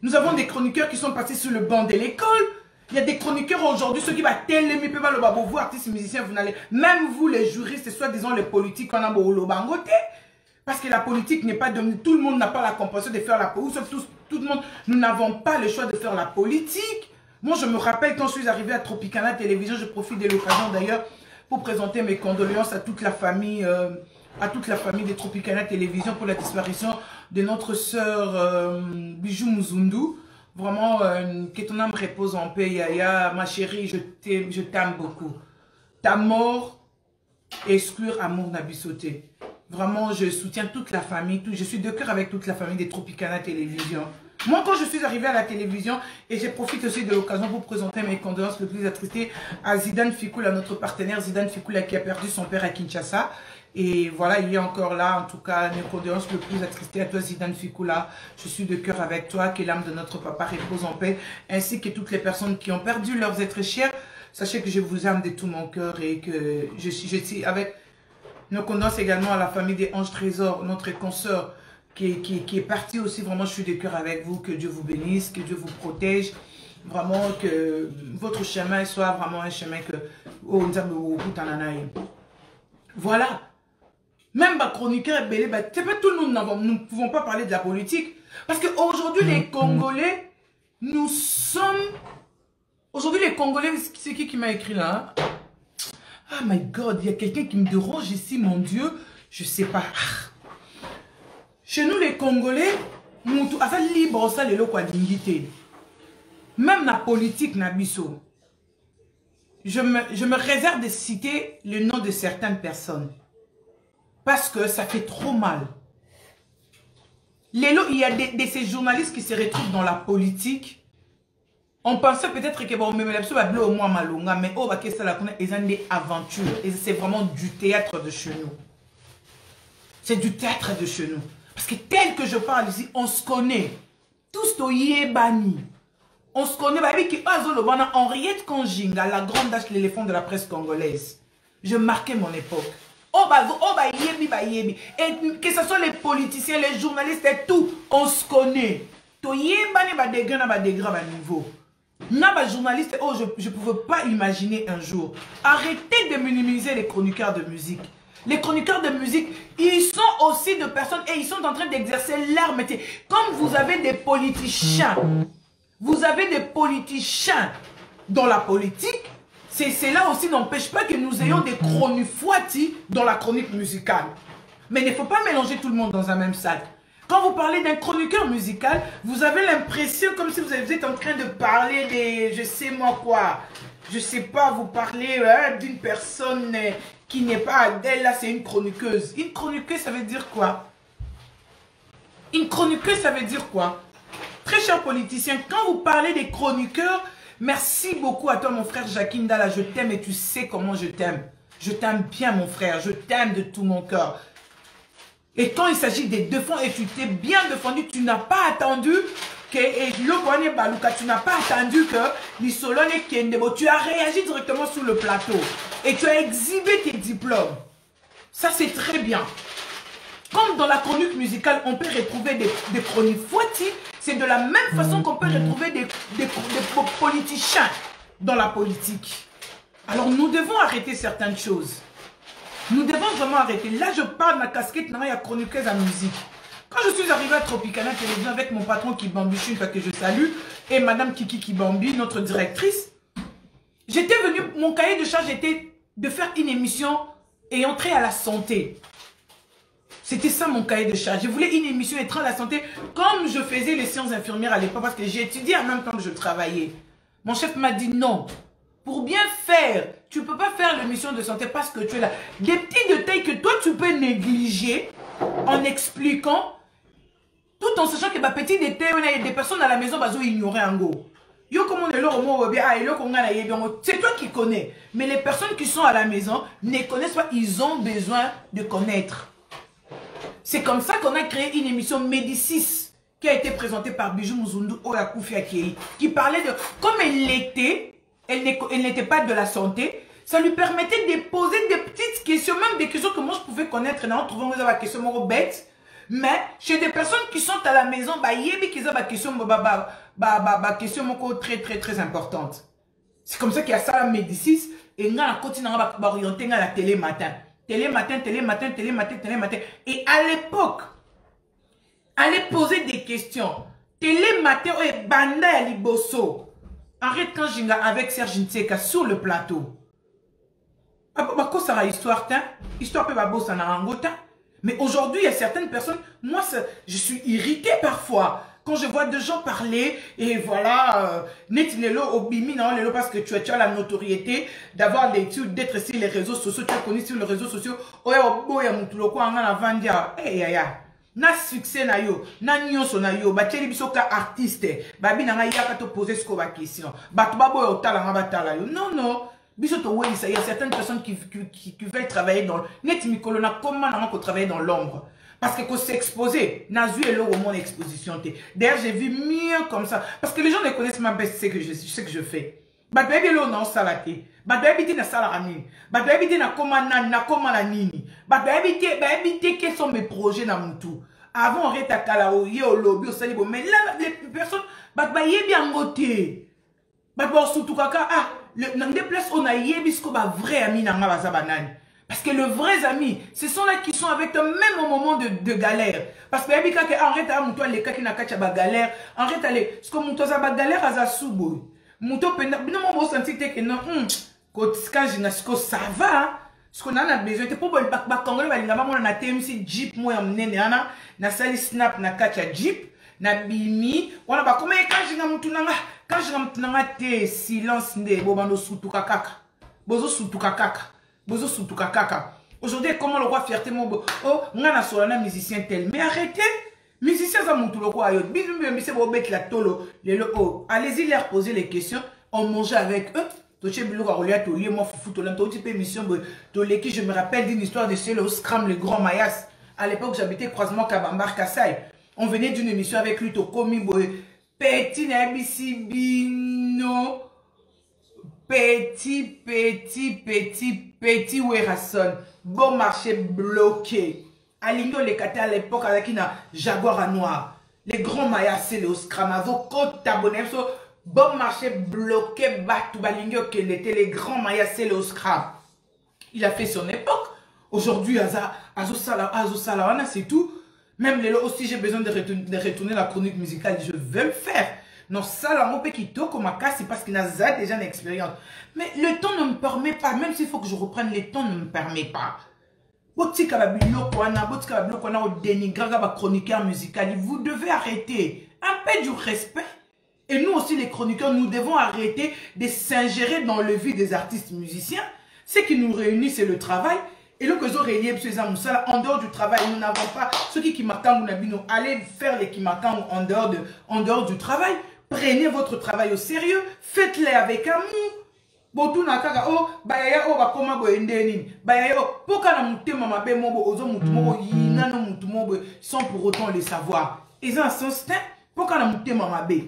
Nous avons des chroniqueurs qui sont passés sur le banc de l'école. Il y a des chroniqueurs aujourd'hui, ceux qui vont télé, peuvent le babo, vous artistes musiciens, vous n'allez, même vous les juristes, soi-disant les politiques, on a le bangoté. Parce que la politique n'est pas dominée. Tout le monde n'a pas la compassion de faire la politique. Tout le monde, nous n'avons pas le choix de faire la politique. Moi, je me rappelle quand je suis arrivée à Tropicana Télévision, je profite de l'occasion d'ailleurs pour présenter mes condoléances à toute la famille de Tropicana Télévision pour la disparition de notre sœur Bijou Muzundu. Vraiment, que ton âme repose en paix, Yaya. Ma chérie, je t'aime beaucoup. Ta mort, exclure amour Nabisoté. Vraiment, je soutiens toute la famille. Je suis de cœur avec toute la famille de Tropicana Télévision. Moi, quand je suis arrivée à la télévision, et je profite aussi de l'occasion pour présenter mes condoléances le plus attristées à Zidane Fikoula, notre partenaire Zidane Fikoula qui a perdu son père à Kinshasa. Et voilà, il est encore là. En tout cas, mes condoléances le plus attristées à toi, Zidane Fikoula. Je suis de cœur avec toi. Que l'âme de notre papa repose en paix. Ainsi que toutes les personnes qui ont perdu leurs êtres chers. Sachez que je vous aime de tout mon cœur et que je suis avec nos condoléances également à la famille des Anges Trésor, notre consoeur qui est partie aussi. Vraiment, je suis de cœur avec vous. Que Dieu vous bénisse, que Dieu vous protège. Vraiment, que votre chemin soit vraiment un chemin que... Voilà. Même ma chroniqueur, c'est pas tout le monde, nous ne pouvons pas parler de la politique. Parce qu'aujourd'hui, les Congolais, nous sommes... Aujourd'hui, les Congolais, c'est qui m'a écrit là? Ah my God, il y a quelqu'un qui me dérange ici, mon Dieu. Je sais pas. Chez nous, les Congolais, nous sommes libres, ça, les locaux à dignité. Même la politique, Nabiso. Je me réserve de citer le nom de certaines personnes. Parce que ça fait trop mal. Il y a de ces journalistes qui se retrouvent dans la politique. On pensait peut-être que bon, mais au moins malonga, mais oh, bah, qu'est-ce que ça ils ont des aventures. Et c'est vraiment du théâtre de chez nous. C'est du théâtre de chez nous. Parce que tel que je parle ici, on se connaît. Tous to yebani. On se connaît. Bah, avec Henriette Konjinga, la grande dame de l'éléphant de la presse congolaise. Je marquais mon époque. Oh bah yebi. Et que ce soit les politiciens, les journalistes et tout, on se connaît. toyebani ba degré na ba niveau. Na ba journaliste, oh, je pouvais pas imaginer un jour. Arrêtez de minimiser les chroniqueurs de musique. Les chroniqueurs de musique, ils sont aussi de personnes et ils sont en train d'exercer leur métier. Comme vous avez des politiciens, dans la politique, cela aussi n'empêche pas que nous ayons des chronifuati dans la chronique musicale. Mais il ne faut pas mélanger tout le monde dans un même sac. Quand vous parlez d'un chroniqueur musical, vous avez l'impression comme si vous êtes en train de parler des... je sais moi quoi. Je sais pas, vous parlez d'une personne qui n'est pas Adèle, là c'est une chroniqueuse. Une chroniqueuse, ça veut dire quoi? Une chroniqueuse, ça veut dire quoi? Très chers politiciens, quand vous parlez des chroniqueurs, merci beaucoup à toi mon frère Jacqueline Dalla, je t'aime et tu sais comment je t'aime. Je t'aime bien mon frère, je t'aime de tout mon cœur. Et quand il s'agit des défenses, et tu t'es bien défendu, tu n'as pas attendu que tu n'as pas attendu que tu as réagi directement sur le plateau et tu as exhibé tes diplômes. Ça c'est très bien. Comme dans la chronique musicale, on peut retrouver des chroniques fouettis, c'est de la même façon qu'on peut retrouver des politiciens dans la politique. Alors nous devons arrêter certaines choses. Nous devons vraiment arrêter. Là, je parle de ma casquette, il y a chroniqueuse à musique. Quand je suis arrivée à Tropicana Télévision avec mon patron Kibambi Chune, que je salue, et madame Kiki Kibambi, notre directrice, j'étais venue, mon cahier de charge était de faire une émission et entrer à la santé. C'était ça mon cahier de charge. Je voulais une émission entrer à la santé comme je faisais les sciences infirmières à l'époque parce que j'ai étudié en même temps que je travaillais. Mon chef m'a dit non. Pour bien faire, tu ne peux pas faire l'émission de santé parce que tu es là. Des petits détails que toi tu peux négliger en expliquant, tout en sachant que les petits détails, il y a des personnes à la maison qui ignorer en go. C'est toi qui connais. Mais les personnes qui sont à la maison ne connaissent pas, ils ont besoin de connaître. C'est comme ça qu'on a créé une émission Médicis qui a été présentée par Bijou Muzundu Oyakufi Akei, qui parlait de comme elle l'était. Elle n'était pas de la santé. Ça lui permettait de poser des petites questions, même des questions que moi je pouvais connaître. En trouvant des questions bêtes. Mais chez des personnes qui sont à la maison, il y a des questions très importantes. C'est comme ça qu'il y a ça la Médicis. Et on continue à orienter à la télé matin. Télé matin. Et à l'époque, aller poser des questions. Télé matin, et banda à liboso. Arrête quand j'ai avec Serge Nseka sur le plateau. Quoi ça va histoire, histoire peut pas bosser en angota. Mais aujourd'hui, il y a certaines personnes, moi, je suis irritée parfois. Quand je vois des gens parler, et voilà, parce que tu as la notoriété d'avoir l'étude, d'être sur les réseaux sociaux, tu es connu sur les réseaux sociaux. Na succès na yo, na nyonso na yo, ba teli biso ka artiste, ba bi na nga yaka to poser ce ba question. Ba to ba boy otala nga batala yo. Non, biso to oui, ça, il y a certaines personnes qui veulent travailler dans net mikolo na comment na ko travailler dans l'ombre. Parce que qu'on s'exposer, na zu elo au mon exposition té. D'ailleurs, j'ai vu mieux comme ça parce que les gens ne connaissent même pas ce que je fais. Ba baby lo na salate. Ba baby na sala ramine. Ba baby na koma na nini. Ba baby quels sont mes projets na mutu. Avant on reta kala o ye o lobby o salibo mais là les personnes ba yebi angote. Ba surtout kaka dans des places on a yebi ce ko ba vrai ami na nga baza banani. Parce que les vrais amis, ce sont là qui sont avec toi même au moment de galère. Parce que yebi kaka arrête à mutu les kaki na kacha ba galère, arrête aller ce que mutu za ba galère aza subo. Mutu pena non mo senti que non quand ça va, ce qu'on a besoin, c'est pour le congolais, il y a un TMC Jeep, moi, na sali snap, na kacha Jeep, na bimi, on a pas comme quand j'ai silence, bobando sutuka kaka, bozo sutuka kaka. Aujourd'hui, comment le roi fierté, oh, on a un musicien tel, mais arrêtez, musicien ça monte le quoi, allez-y leur poser les questions, on mangeait avec eux. Je me rappelle d'une histoire de chez le Scram, le grand Mayas. À l'époque, j'habitais croisement Kabambar Kassai. On venait d'une émission avec lui, Tokomi Boy. Petit Nabisibino. Petit Werason. Bon marché bloqué. Aligno les Kata à l'époque avec une Jaguar à noir. Les grands mayas, c'est les Oskramazo, Côte t'abonner, bon marché bloqué, Batou Balingyo, qu'il était les grands mayas, c'est les Oskram. Il a fait son époque. Aujourd'hui, Azo Salawana, c'est tout. Même les aussi, j'ai besoin de retourner la chronique musicale. Je veux le faire. Non, ça, là, mon petit toko ma casse, c'est parce qu'il a déjà une expérience. Mais le temps ne me permet pas, même s'il faut que je reprenne, le temps ne me permet pas. Vous devez arrêter. Un peu du respect. Et nous aussi, les chroniqueurs, nous devons arrêter de s'ingérer dans le vie des artistes musiciens. Ce qui nous réunit, c'est le travail. Et le que nous réunissons, en dehors du travail, nous n'avons pas ceux qui marquent, allez faire les qui marquent en dehors du travail. Prenez votre travail au sérieux. Faites-les avec amour. Botu nakaka o bayaya o bakoma bo endeni bayaya o poka na mutema mabe mobo ozo mutumo yina no mutumo sans pour autant les savoir. Ils ont un sens poka na mutema mabe.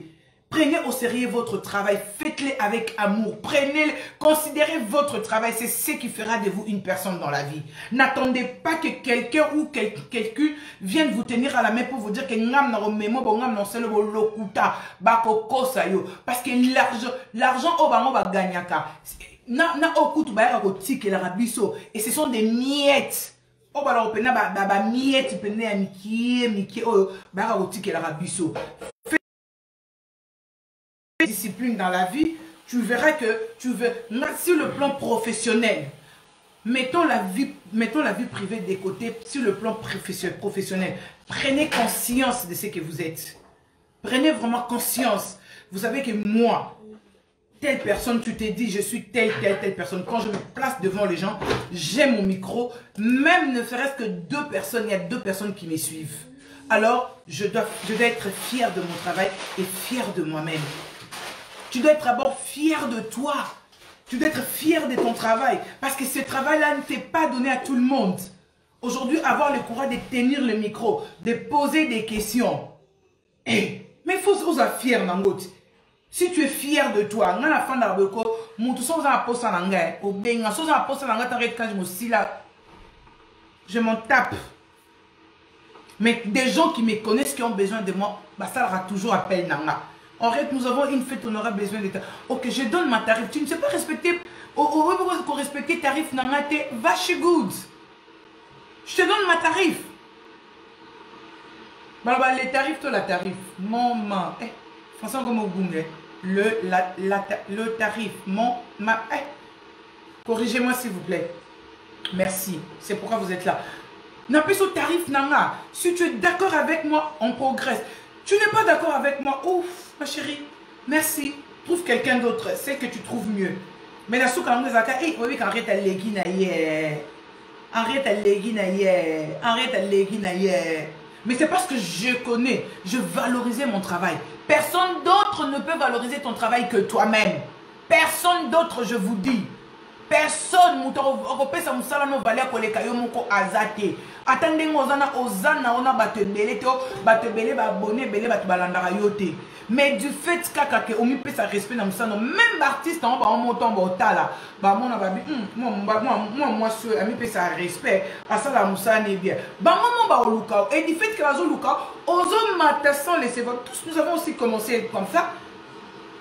Prenez au sérieux votre travail, faites-le avec amour, prenez, considérez votre travail, c'est ce qui fera de vous une personne dans la vie. N'attendez pas que quelqu'un ou quelqu'un vienne vous tenir à la main pour vous dire que ngam na romemo bo ngam na selo bo lokuta bako kosayo parce que l'argent au bango ba gagnaka na okutu ba ya ko tike la rabiso et ce sont des miettes. Oh ba la opena ba miettes pene ya mikie o ba ya ko tike la rabiso. Discipline dans la vie, tu verras que tu veux, sur le plan professionnel, mettons la vie privée de côté, sur le plan professionnel, prenez conscience de ce que vous êtes. Prenez vraiment conscience. Vous savez que moi, telle personne, tu t'es dit, je suis telle personne. Quand je me place devant les gens, j'ai mon micro, même ne serait-ce que 2 personnes, il y a 2 personnes qui me suivent. Alors, je dois être fier de mon travail et fier de moi-même. Tu dois être d'abord fier de toi. Tu dois être fier de ton travail. Parce que ce travail-là ne t'est pas donné à tout le monde. Aujourd'hui, avoir le courage de tenir le micro, de poser des questions. Mais il faut se faire fier, Nangot. Si tu es fier de toi, je m'en tape. Mais des gens qui me connaissent, qui ont besoin de moi, ça leur a toujours appelé Nanga. En fait, nous avons une fête, on aura besoin de ta. Ok, je donne ma tarif. Tu ne sais pas respecter. Pour respecter tarif, Nangate, va chez Good. Je te donne ma tarif. Les tarifs, toi, la tarif. Maman. François, comme au Bunge. Le tarif. Corrigez-moi, s'il vous plaît. Merci. C'est pourquoi vous êtes là. N'a plus au tarif, Nanga. Si tu es d'accord avec moi, on progresse. Tu n'es pas d'accord avec moi. Ouf, ma chérie. Merci. Trouve quelqu'un d'autre. C'est que tu trouves mieux. Mais la soupe, oui, arrête à l'éguinaïe. Arrête à l'éguinaïe. Arrête à l'éguinaïe. Mais c'est parce que je connais. Je valorisais mon travail. Personne d'autre ne peut valoriser ton travail que toi-même. Personne d'autre, je vous dis. Personne ne peut azate. Attendez, mais du fait que on peut ça respect dans ça, même artiste en bas montant botala, moi sur ami peut ça respect à ça la moussa n'est bien. Et du fait que la zone luka, ozo matasson les sévres, tous nous avons aussi commencé comme ça.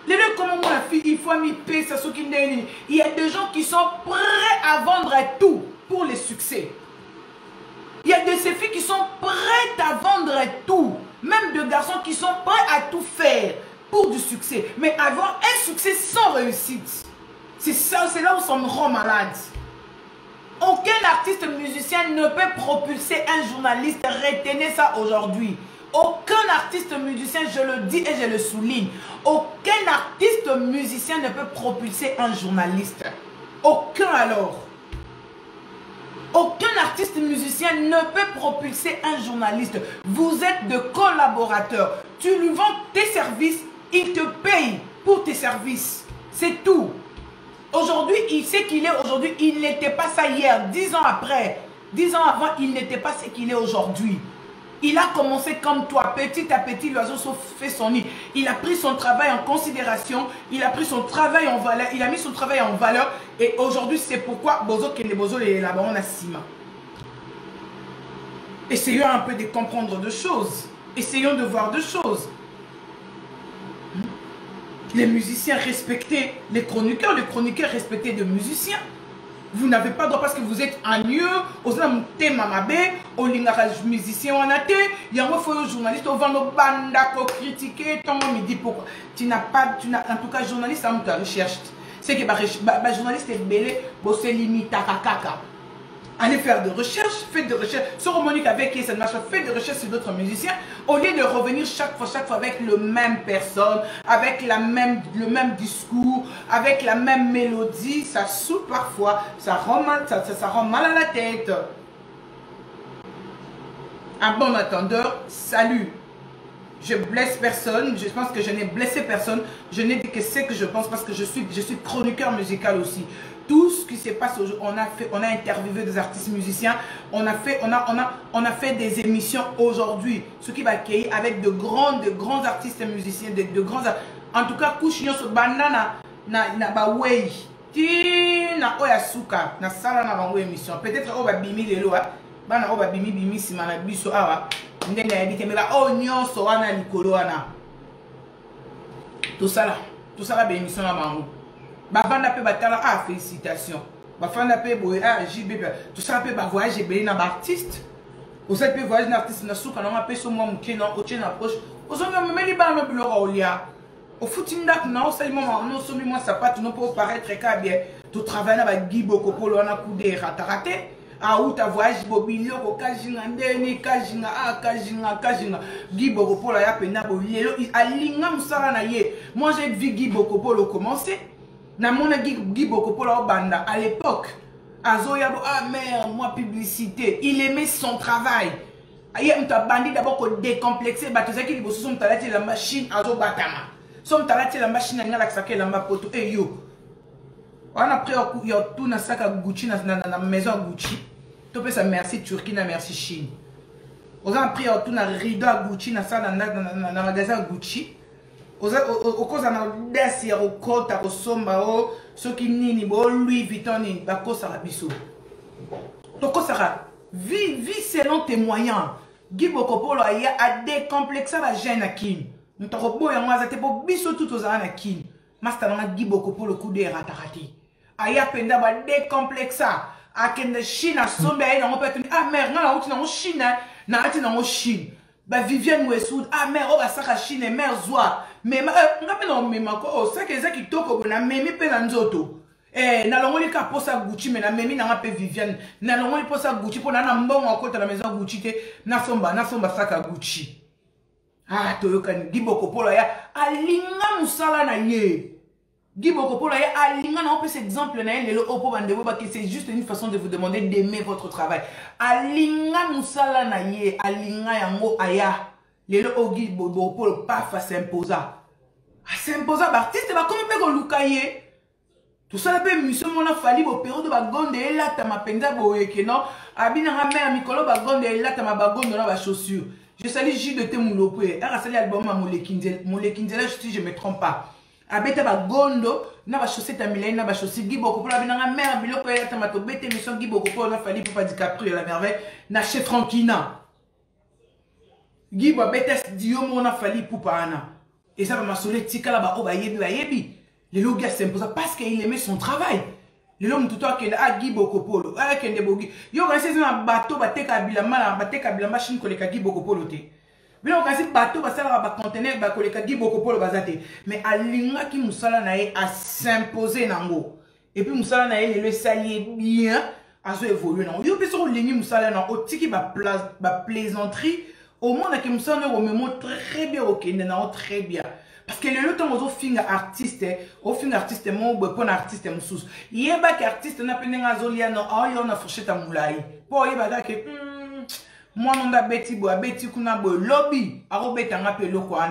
Les deux, comme moi, la fille, il faut m'y ça ce qui n'est. Il y a des gens qui sont prêts à vendre tout pour le succès. Il y a de ces filles qui sont prêtes à vendre tout. Même de garçons qui sont prêts à tout faire pour du succès. Mais avoir un succès sans réussite. C'est ça, c'est là où on me rend malade. Aucun artiste musicien ne peut propulser un journaliste. Retenez ça aujourd'hui. Aucun artiste musicien, je le dis et je le souligne, aucun artiste musicien ne peut propulser un journaliste. Aucun alors. Aucun artiste musicien ne peut propulser un journaliste. Vous êtes de collaborateurs. Tu lui vends tes services, il te paye pour tes services. C'est tout. Aujourd'hui, il sait qu'il est aujourd'hui. Il n'était pas ça hier. 10 ans après, 10 ans avant, il n'était pas ce qu'il est aujourd'hui. Il a commencé comme toi, petit à petit, l'oiseau fait son nid. Il a pris son travail en considération, il a pris son travail en valeur, il a mis son travail en valeur. Et aujourd'hui, c'est pourquoi Bozo Kende Bozo est là-bas, on a Sima. Essayons un peu de comprendre de choses. Essayons de voir deux choses. Les musiciens respectez les chroniqueurs respectez les musiciens. Vous n'avez pas droit parce que vous êtes un lieu, aux amoureux mamabé, aux lingarage musiciens en athée, il y a un journaliste, au vent de banda, pour critiquer, ton me dit pourquoi. Tu n'as pas, en tout cas, journaliste, ça me recherche. C'est que les journaliste est belé, c'est limite à caca. Allez faire de recherches, faites de recherches. Sur Monique avec qui ça marche, faites de recherches sur d'autres musiciens. Au lieu de revenir chaque fois avec le même personne, avec le même discours, avec la même mélodie, ça saoule parfois, ça rend mal à la tête. Un bon entendeur, salut. Je blesse personne, je pense que je n'ai blessé personne, je n'ai dit que c'est que je pense parce que je suis chroniqueur musical aussi. Tout ce qui se passe aujourd'hui, on a interviewé des artistes musiciens, on a fait des émissions aujourd'hui, ce qui va accueillir avec de grands artistes musiciens, de grands, en tout cas, couchignon sur banana na bawei, ti na oyasuka na sala na bango émission. Peut-être on va bimi lelo bana on va bimi si mana biso awa ndenge na yebite mela o nyonso wana likolo wana. Tout ça là émission na bango. Bafanda pe batala ah félicitations. Bafanda pe boye ah JB tout ça pe ba voyage belé na artiste. Vous êtes pe voyage na artiste na souka na pe so mo mke na oche na proche. Ozonga meli ba no biloko olia. Au footindak na osali moment no somi moi sapato no pour paraître très bien. Tu travailles na ba Gibo Kopolo na kude ratarate. Ah ou ta voyage bobilio ko kajinga ndeni kajinga kajinga Gibo Kopolo ya pena bo lelo alinga musala na ye. Moi j'ai vu Gibo Kopolo commencer. Na mona Gibo Kopolo banda à l'époque. Azoya bo ah merde moi publicité. Il aimait son travail. Aye mta bandi d'abord ko décomplexer ba tozaki liboso son talati la machine azo batama. Son talati la machine ngala kisake la mapoto e yo. On a pris tout na sac à Gucci na maison Gucci. Tu peux ça merci Turquie na merci Chine. On a pris tout na rideau à Gucci na ça na magasin Gucci. Au cause na desi au kota au somba o ce qui nini bo Louis Vuitton ni ba ko sara biso. To ko sara vie selon tes moyens. Gibo Kopolo a décomplexé la jeune à Kim. Nous t'avons beau et moi zate bo biso tout aux ana Kim. Master na Gibo Kopolo coup de ratarati. Aya penda ba décomplexa. A kende Chine a sombe na on peut ah mère na outi na Chine na ati na Chine. Ba Vivienne Westwood ah mère o ba saka Chine mère zoa. Mais ngape na mema ko o saka eza kitoko bona memi pe na nzoto. Na longoli ka posa Gucci mais na memi na ngape Vivienne. Na longoli posa Gucci pona na mbongo akota na maison Gucci te na somba saka Gucci. Ah toyoka ni Gibo Kopolo ya alinga musala na ye. Gibo Kopolo ya alinga na opé cet exemple na lelo opo bandebo ba que c'est juste une façon de vous demander d'aimer votre travail. Alinga musala na ye alinga yango aya. Lelo ogi Gibo Kopolo pas fa s'imposa. S'imposa ba artiste ba comme pe ko lukaye. Tout ça pe mission mona fali bo période ba gonde elata mapenza boye ke non abina nga mère mikolo ba gonde elata ma ba gonde na ba chaussures. Je salue J de Temulopo et a sali album à Molekindela si je me trompe pas. Abeta ba gondo na ba chaussette à Milan na ba chaussette Gibo Kopolo abina nga mère biloko elata ma to bete mission Gibo Kopolo na fali Papa DiCaprio la merveille na chez Frankina. Gibo betes dio mona fali Papa Ana. Et ça va m'assurer tika la ba oba yebi. Les logas s'imposent parce qu'il aimait son travail. Les hommes tout à qui a Gibo Kopolo, ah kende bogi. Yo quand c'est un bateau bateka bilama machine koleka Gibo Kopolo te. Mais on quand c'est bateau ba sala ba conteneur ba koleka Gibo Kopolo bazate. Mais alinga ki musala nae a s'imposer nango. Et puis musala nae le salier bien a se évoluer nango. Yo pe so lingi musala na o tiki ba plaisanterie au monde que musala no me très bien OK na très bien. Parce que le temps aux finger artiste, mon bon artiste moussous. Yeba que artiste n'a pas n'engazolia non, ah on a fourché à moulai. Pour yeba que moi on a bêti kuna bo lobby, à robeta n'appelle le quoi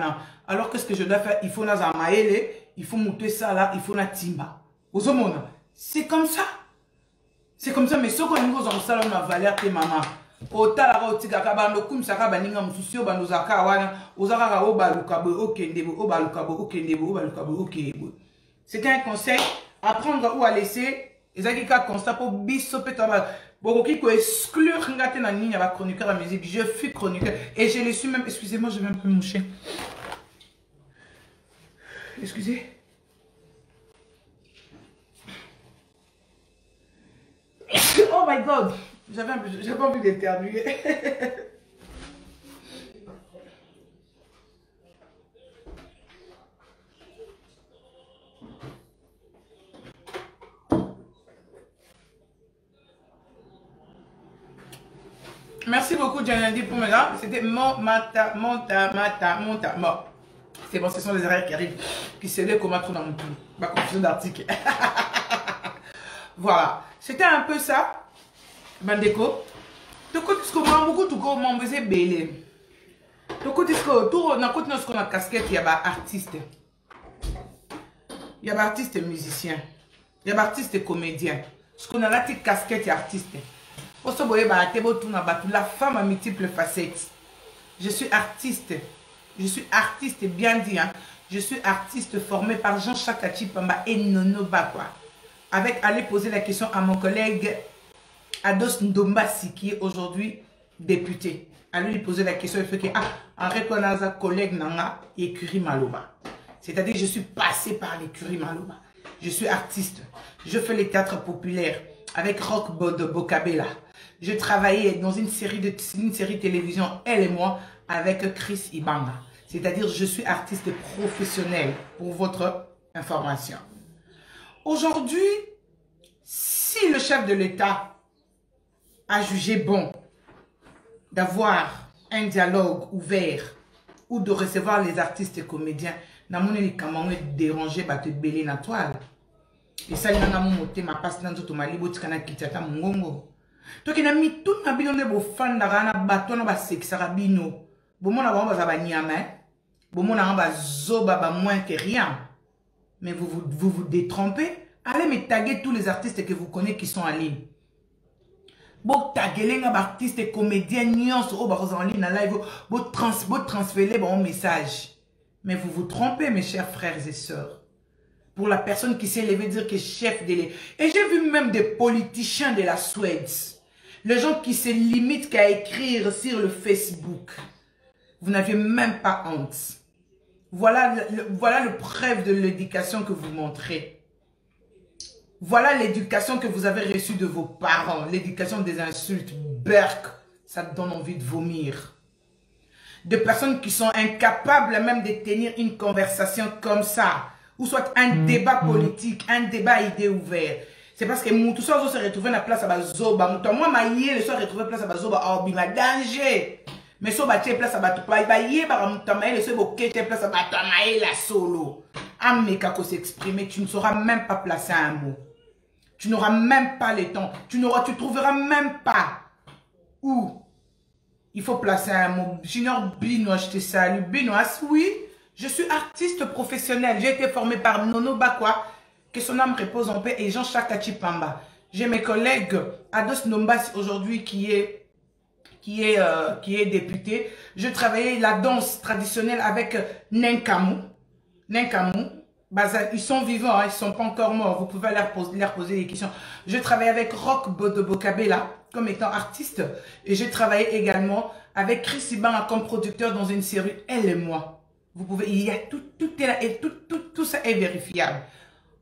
alors qu'est-ce que je dois faire? Il faut na zamaele, il faut monter ça là, il faut na timba. Aux hommes, c'est comme ça. C'est comme ça, mais ce qu'on nous en salon na valeur tes maman. Otala otika kabando kumsaka baninga mususio bandozaka wana ozaka obalukabo okendebo okendebo. C'était un conseil à prendre ou à laisser. Ezaki ka constat pour biso petaba Beaucoup qui peut exclure Ngate na ligne avec chroniqueur de musique. Je suis chroniqueur. Et je le suis même. Excusez-moi, je vais un peu moucher. Excusez. Oh my God. J'avais pas envie d'éternuer. Merci beaucoup, Janadi, pour mes gars. C'était monta. Bon. C'est bon, ce sont les erreurs qui arrivent. Qui se lèvent comme un trou dans mon tout. Ma confusion d'article. Voilà. C'était un peu ça. Bandeko. Toko disco, beaucoup tout comme on faisait belé. Toko disco, tout, on a continué ce qu'on a casquette, il y a des artistes. Il y a des artistes musiciens. Il y a des artistes comédiens. Ce qu'on a là, c'est casquette et artiste. La femme a multiples facettes. Je suis artiste. Je suis artiste, bien dit. Hein? Je suis artiste formé par Jean-Jacques Achipamba et Nono Bakwa. Avec aller poser la question à mon collègue Ados Ndombasi, qui est aujourd'hui député. Allez lui poser la question, il fait que, en reconnaissant un collègue Nanga, écurie Maloba. C'est-à-dire que je suis passé par l'écurie Maloba. Je suis artiste. Je fais les théâtres populaires avec Rock Bocabella. Je travaillais dans une série télévision, elle et moi, avec Chris Ibanga. C'est-à-dire, je suis artiste professionnel, pour votre information. Aujourd'hui, si le chef de l'État a jugé bon d'avoir un dialogue ouvert ou de recevoir les artistes et comédiens, n'a mon élément dérangé, te belé na toile. Et ça, il y a un moté, ma passe dans tout ma libo, tkana kitata mongongo. Donc, il y a mis tout na bino ne bo fan da rana bato na ba sexa rabino. Bon, mon avant, ba nyama. Bon, mon avant, ba zoba, ba moins que rien. Mais vous détrompez. Allez me taguer tous les artistes que vous connaissez qui sont en ligne. Bon, taguer les artistes et comédiens, nuances, oh, bah, en ligne, en live, bon, transférer bon message. Mais vous vous trompez, mes chers frères et sœurs. Pour la personne qui s'est levée dire que chef de l'État. Et j'ai vu même des politiciens de la Suède. Les gens qui se limitent qu'à écrire sur le Facebook. Vous n'avez même pas honte. Voilà le preuve de l'éducation que vous montrez. Voilà l'éducation que vous avez reçue de vos parents. L'éducation des insultes. Berk, ça donne envie de vomir. De personnes qui sont incapables même de tenir une conversation comme ça. Ou soit un débat politique, un débat idée ouvert. C'est parce que tout ça se retrouve dans la place à Bazoba. Moi, ma yé, le soir retrouvé place à Bazoba. Oh, bima danger. Mais so ba place à Batupa. Ba yé, ba mutamae, le soir boké, place à Batamae, la solo. Ameka ko s'exprimer, tu ne sauras même pas placer un mot. Tu n'auras même pas le temps. Tu trouveras même pas où il faut placer un mot. Junior Binois, je te salue. Binois, oui, je suis artiste professionnel. J'ai été formé par Nono Bakwa, que son âme repose en paix, et Jean-Jacques Achipamba. J'ai mes collègues Ados Nombas aujourd'hui qui est député. Je travaillais la danse traditionnelle avec Nenkamu. Ils sont vivants, hein, ils ne sont pas encore morts. Vous pouvez leur poser des questions. Je travaille avec Rock Bocabella comme étant artiste. Et je travaille également avec Chris Ibanga comme producteur dans une série Elle et moi. Vous pouvez, il y a tout est là et tout ça est vérifiable.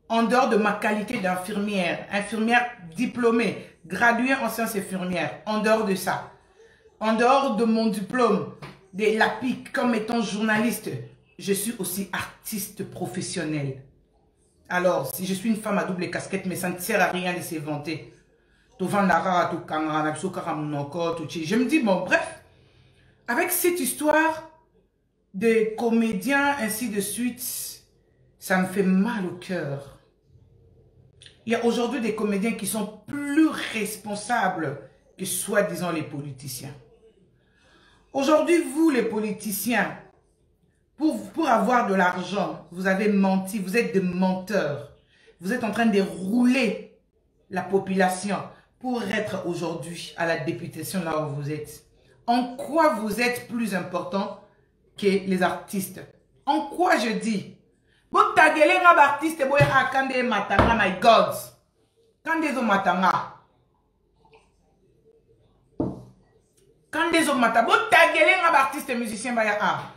En dehors de ma qualité d'infirmière, infirmière diplômée, graduée en sciences infirmières, en dehors de ça, en dehors de mon diplôme de l'APIC comme étant journaliste, je suis aussi artiste professionnel. Alors, si je suis une femme à double casquette, mais ça ne sert à rien de se vanter. Je me dis, bon, bref, avec cette histoire de comédiens, ainsi de suite, ça me fait mal au cœur. Il y a aujourd'hui des comédiens qui sont plus responsables que soi-disant les politiciens. Aujourd'hui, vous, les politiciens, pour avoir de l'argent, vous avez menti, vous êtes des menteurs. Vous êtes en train de rouler la population pour être aujourd'hui à la députation là où vous êtes. En quoi vous êtes plus important que les artistes? En quoi je dis? Vous taguez un artiste, vous avez matanga, my God. Quand des matanga. Quand des hommes matabo, taguelé un artiste et musicien baya art.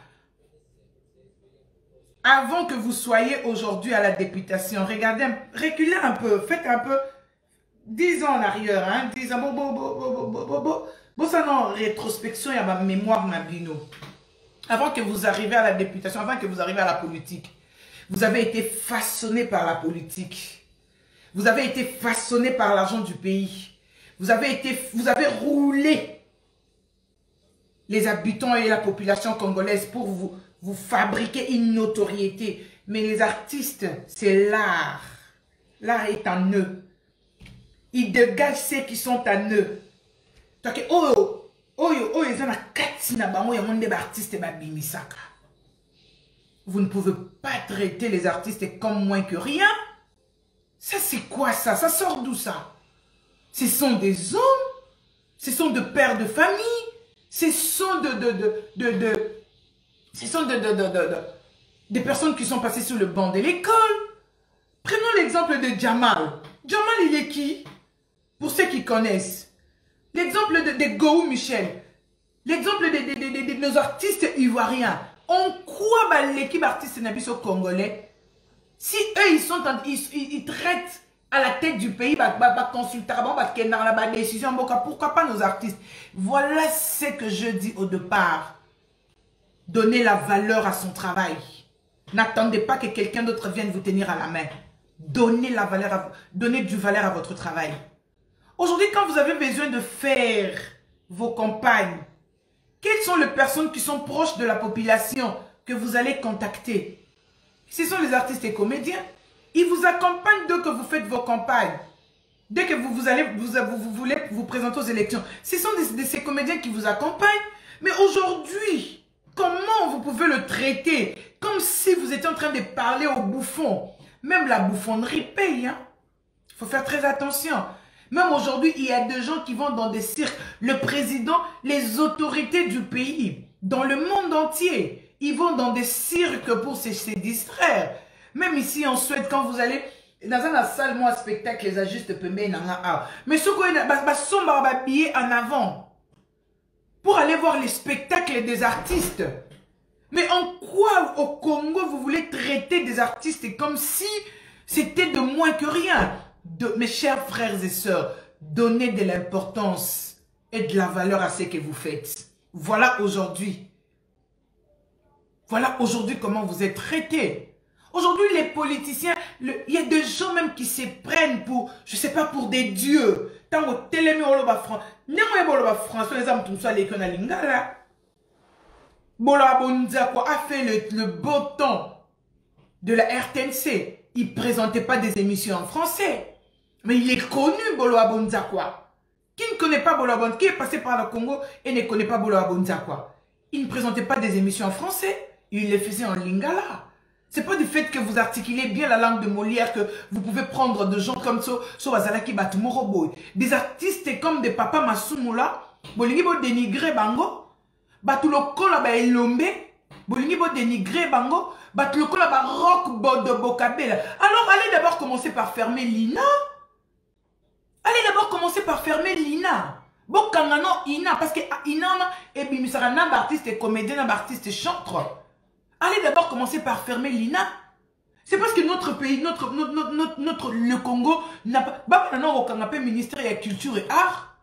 Avant que vous soyez aujourd'hui à la députation, regardez, reculez un peu, faites un peu 10 ans en arrière, hein, 10 ans, bon, ça non, rétrospection, il y a ma mémoire, ma bino. Avant que vous arriviez à la députation, avant que vous arriviez à la politique, vous avez été façonné par la politique. Vous avez été façonné par l'argent du pays. Vous avez roulé les habitants et la population congolaise pour vous fabriquer une notoriété. Mais les artistes, c'est l'art. L'art est en eux. Ils dégagent ceux qui sont en eux. Donc, vous ne pouvez pas traiter les artistes comme moins que rien. Ça, c'est quoi ça? Ça sort d'où ça? Ce sont des hommes. Ce sont de pères de famille. Ce sont des personnes qui sont passées sur le banc de l'école. Prenons l'exemple de Jamal. Jamal, il est qui? Pour ceux qui connaissent. L'exemple de Gohou Michel. L'exemple de nos artistes ivoiriens. En quoi l'équipe artiste nabiso congolais? Si eux, ils traitent à la tête du pays, décision, pourquoi pas nos artistes? Voilà ce que je dis au départ. Donnez la valeur à son travail. N'attendez pas que quelqu'un d'autre vienne vous tenir à la main. Donnez du valeur à votre travail. Aujourd'hui, quand vous avez besoin de faire vos campagnes, quelles sont les personnes qui sont proches de la population que vous allez contacter? Ce sont les artistes et comédiens. Ils vous accompagnent dès que vous faites vos campagnes. Dès que vous voulez vous présenter aux élections. Ce sont ces comédiens qui vous accompagnent. Mais aujourd'hui, comment vous pouvez le traiter? Comme si vous étiez en train de parler au bouffon. Même la bouffonnerie paye. Il faut faire très attention. Même aujourd'hui, il y a des gens qui vont dans des cirques. Le président, les autorités du pays, dans le monde entier, ils vont dans des cirques pour se distraire. Même ici en Suède, quand vous allez dans une salle, moi, spectacle, les ajustes peuvent mettre mais ce qu'on a billet en avant pour aller voir les spectacles des artistes. Mais en quoi au Congo vous voulez traiter des artistes comme si c'était de moins que rien? Mes chers frères et sœurs, donnez de l'importance et de la valeur à ce que vous faites. Voilà aujourd'hui. Voilà aujourd'hui comment vous êtes traités. Aujourd'hui, les politiciens, il y a des gens même qui se prennent pour, je ne sais pas, pour des dieux. Tant que télémi oloba France, François les hommes tout ça les qu'on a lingala. Bola Bonzako a fait le beau temps de la RTNC. Il ne présentait pas des émissions en français. Mais il est connu, Bolo Abonzakwa. Qui ne connaît pas Bolo Abonzakwa, qui est passé par le Congo et ne connaît pas Bolo Abonzakwa. Il ne présentait pas des émissions en français. Il les faisait en lingala. C'est pas du fait que vous articulez bien la langue de Molière que vous pouvez prendre de gens comme Wazalaki Batumoroboy. Des artistes comme des papas Masumula. Bolingi bo dénigrer bango. Batuloko la ba elombe. Bolingi bo dénigrer bango. Batuloko la ba rock de Bokabela. Alors allez d'abord commencer par fermer l'INA. Allez d'abord commencer par fermer l'INA. Bokangano INA. Parce que INA et bimisara n'a artiste et comédien, n'a artiste chantre. Allez d'abord commencer par fermer l'INA. C'est parce que notre pays, le Congo, n'a pas de ministère de la Culture et Art.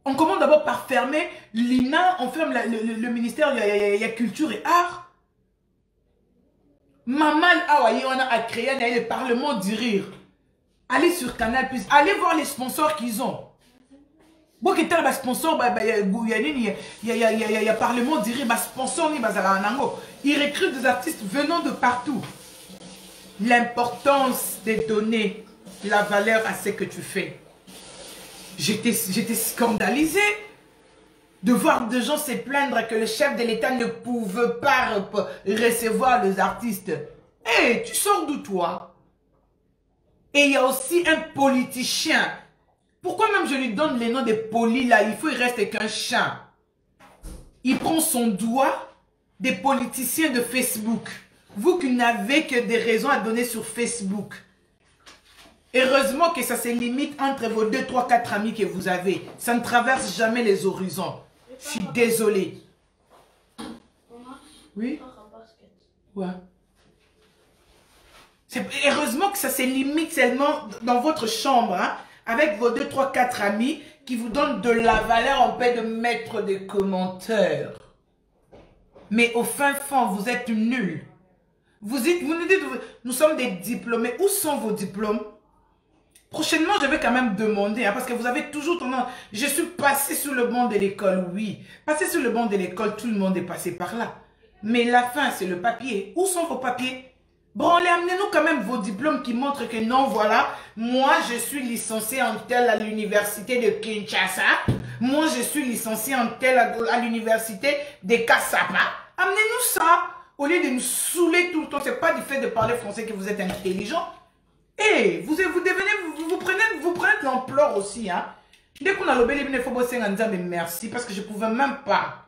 On commence d'abord par fermer l'INA, on ferme le ministère de la Culture et Art. Maman Awaye, on a créé le Parlement du Rire. Allez sur Canal+, allez voir les sponsors qu'ils ont. Bon, qui est sponsor, il y a Parlement du Rire, sponsor, ils recrutent des artistes venant de partout. L'importance de donner la valeur à ce que tu fais. J'étais scandalisé de voir des gens se plaindre que le chef de l'État ne pouvait pas recevoir les artistes. Hé, tu sors d'où toi? Et il y a aussi un politicien. Pourquoi même je lui donne les noms des polis là? Il faut qu'il reste qu'un chat. Il prend son doigt des politiciens de Facebook. Vous qui n'avez que des raisons à donner sur Facebook. Heureusement que ça se limite entre vos 2, 3, 4 amis que vous avez. Ça ne traverse jamais les horizons. Je suis désolée. Oui? Ouais. Heureusement que ça se limite seulement dans votre chambre, hein, avec vos 2, 3, 4 amis qui vous donnent de la valeur en paix de mettre des commentaires. Mais au fin fond, vous êtes nuls. Vous nous dites, nous sommes des diplômés. Où sont vos diplômes? Prochainement, je vais quand même demander, hein, parce que vous avez toujours tendance... Je suis passé sur le banc de l'école, oui. Passé sur le banc de l'école, tout le monde est passé par là. Mais la fin, c'est le papier. Où sont vos papiers? Bon, amenez-nous quand même vos diplômes qui montrent que non, voilà, moi je suis licencié en tel à l'université de Kinshasa. Moi je suis licencié en tel à l'université de Kassapa. Amenez-nous ça. Au lieu de nous saouler tout le temps, c'est pas du fait de parler français que vous êtes intelligent. Et vous prenez de l'ampleur aussi, hein. Dès qu'on a le bel il faut bosser en disant mais merci parce que je pouvais même pas.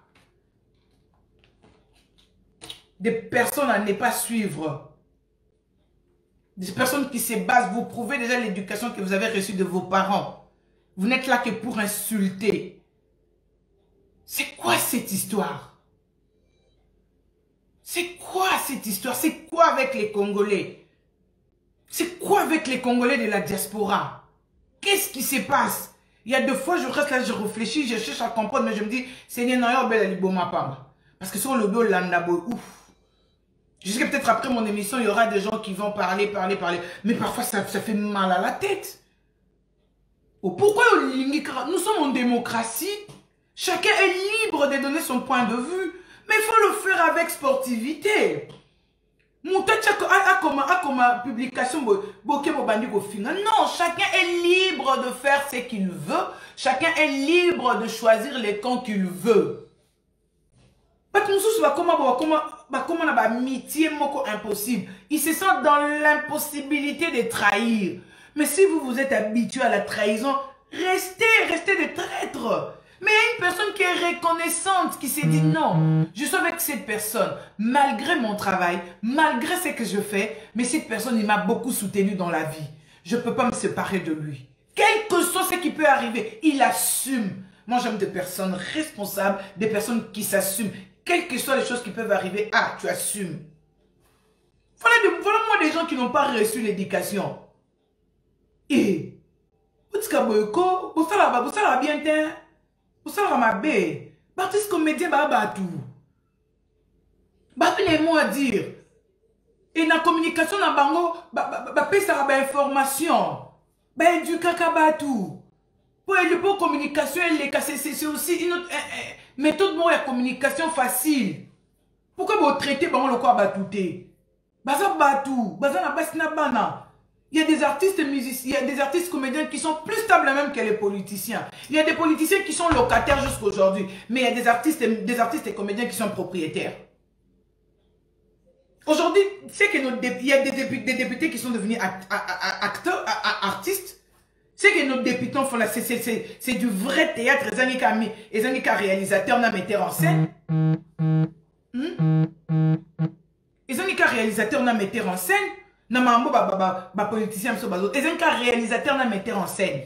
Des personnes à ne pas suivre. Des personnes qui se basent, vous prouvez déjà l'éducation que vous avez reçue de vos parents. Vous n'êtes là que pour insulter. C'est quoi cette histoire? C'est quoi cette histoire? C'est quoi avec les Congolais? C'est quoi avec les Congolais de la diaspora? Qu'est-ce qui se passe? Il y a 2 fois, je reste là, je réfléchis, je cherche à comprendre, mais je me dis, Seigneur, non, parce que sur le dos, l'andabo, ouf. Jusqu'à peut-être après mon émission, il y aura des gens qui vont parler. Mais parfois, ça fait mal à la tête. Oh, pourquoi nous sommes en démocratie? Chacun est libre de donner son point de vue. Mais il faut le faire avec sportivité. Non, chacun est libre de faire ce qu'il veut. Chacun est libre de choisir les camps qu'il veut. Impossible. Il se sent dans l'impossibilité de trahir. Mais si vous êtes habitué à la trahison, restez des traîtres. Mais il y a une personne qui est reconnaissante, qui s'est dit non, je suis avec cette personne, malgré mon travail, malgré ce que je fais, mais cette personne, il m'a beaucoup soutenu dans la vie. Je ne peux pas me séparer de lui. Quel que soit ce qui peut arriver, il assume. Moi, j'aime des personnes responsables, des personnes qui s'assument. Quelles que soient les choses qui peuvent arriver, ah, tu assumes. Voilà moi des gens qui n'ont pas reçu l'éducation. Et, vous savez bien, vous savez ma bé, Baptiste comédien, tout. Les mots à dire. Et dans la communication, dans bango, ça va information. Tout. Pour communication, c'est aussi une autre méthode de communication facile. Pourquoi vous traitez le quoi batouté? Il y a des artistes musiciens, il y a des artistes comédiens qui sont plus stables même que les politiciens. Il y a des politiciens qui sont locataires jusqu'aujourd'hui. Mais il y a des artistes et comédiens qui sont propriétaires. Aujourd'hui, c'est que il y a des députés qui sont devenus acteurs, artistes. C'est que nos députés font là, c'est du vrai théâtre. Les amis réalisateurs, n'a metteur en scène. Les amis réalisateurs, n'a metteur en scène. Na mambo politicien so bazo. Les amis réalisateurs, n'a metteur en scène.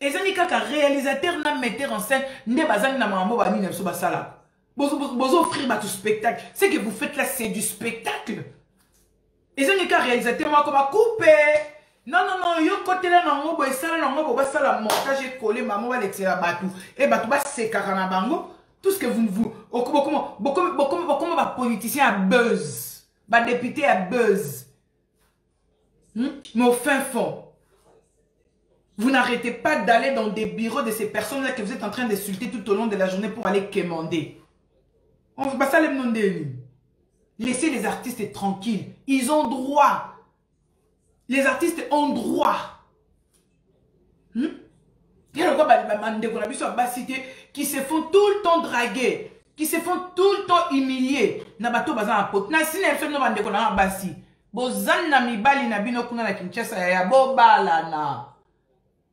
Les amis réalisateurs, n'a metteur en scène. Ne bazani na mambo ba ni so basala. Bozo offrir tout spectacle. Ce que vous faites là, c'est du spectacle. Les amis réalisateurs, moi comme couper. Non, yo côté là, non, bo esala non, bo sala montage collé, maman va l'excellent batou. Et batou ba se karana bango. Tout ce que vous comment va politicien à buzz, va député à buzz. Mais au fin fond, vous n'arrêtez pas d'aller dans des bureaux de ces personnes-là que vous êtes en train d'insulter tout au long de la journée pour aller quémander. On va pas ça les demander. Laissez les artistes tranquilles. Ils ont droit. Les artistes ont droit. Il y a qui se font tout le temps draguer, qui se font tout le temps humilier. Nabato bazan apot. Na sine femme no bande ko na basi. Bozan na mibali na bino kuna na Kinshasa ya bo bala na.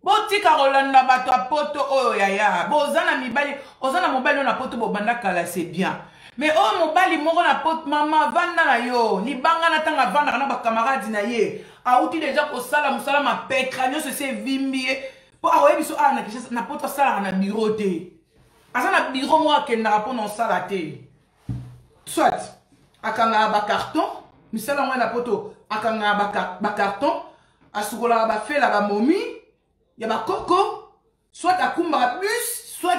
Boti Carolina bato apoto oyo ya. Bozan na mibali, ozana mobali na poto bo banda kala c'est bien. Mais oh mobali moko na poto mama vanda na yo, ni banga na tanga vanda na ba camarade na ye. Auti déjà ko sala musala ma pe crânio se vimbié. Po aroye biso a na Kinshasa na poto sala na bureau te. Asa na bureau moi ke na rapport non sala te. Soit akanga ba carton, misala moi na poto akanga ba carton, asukola ba fait la ba momi, ya ba coco, soit akumba bus, soit.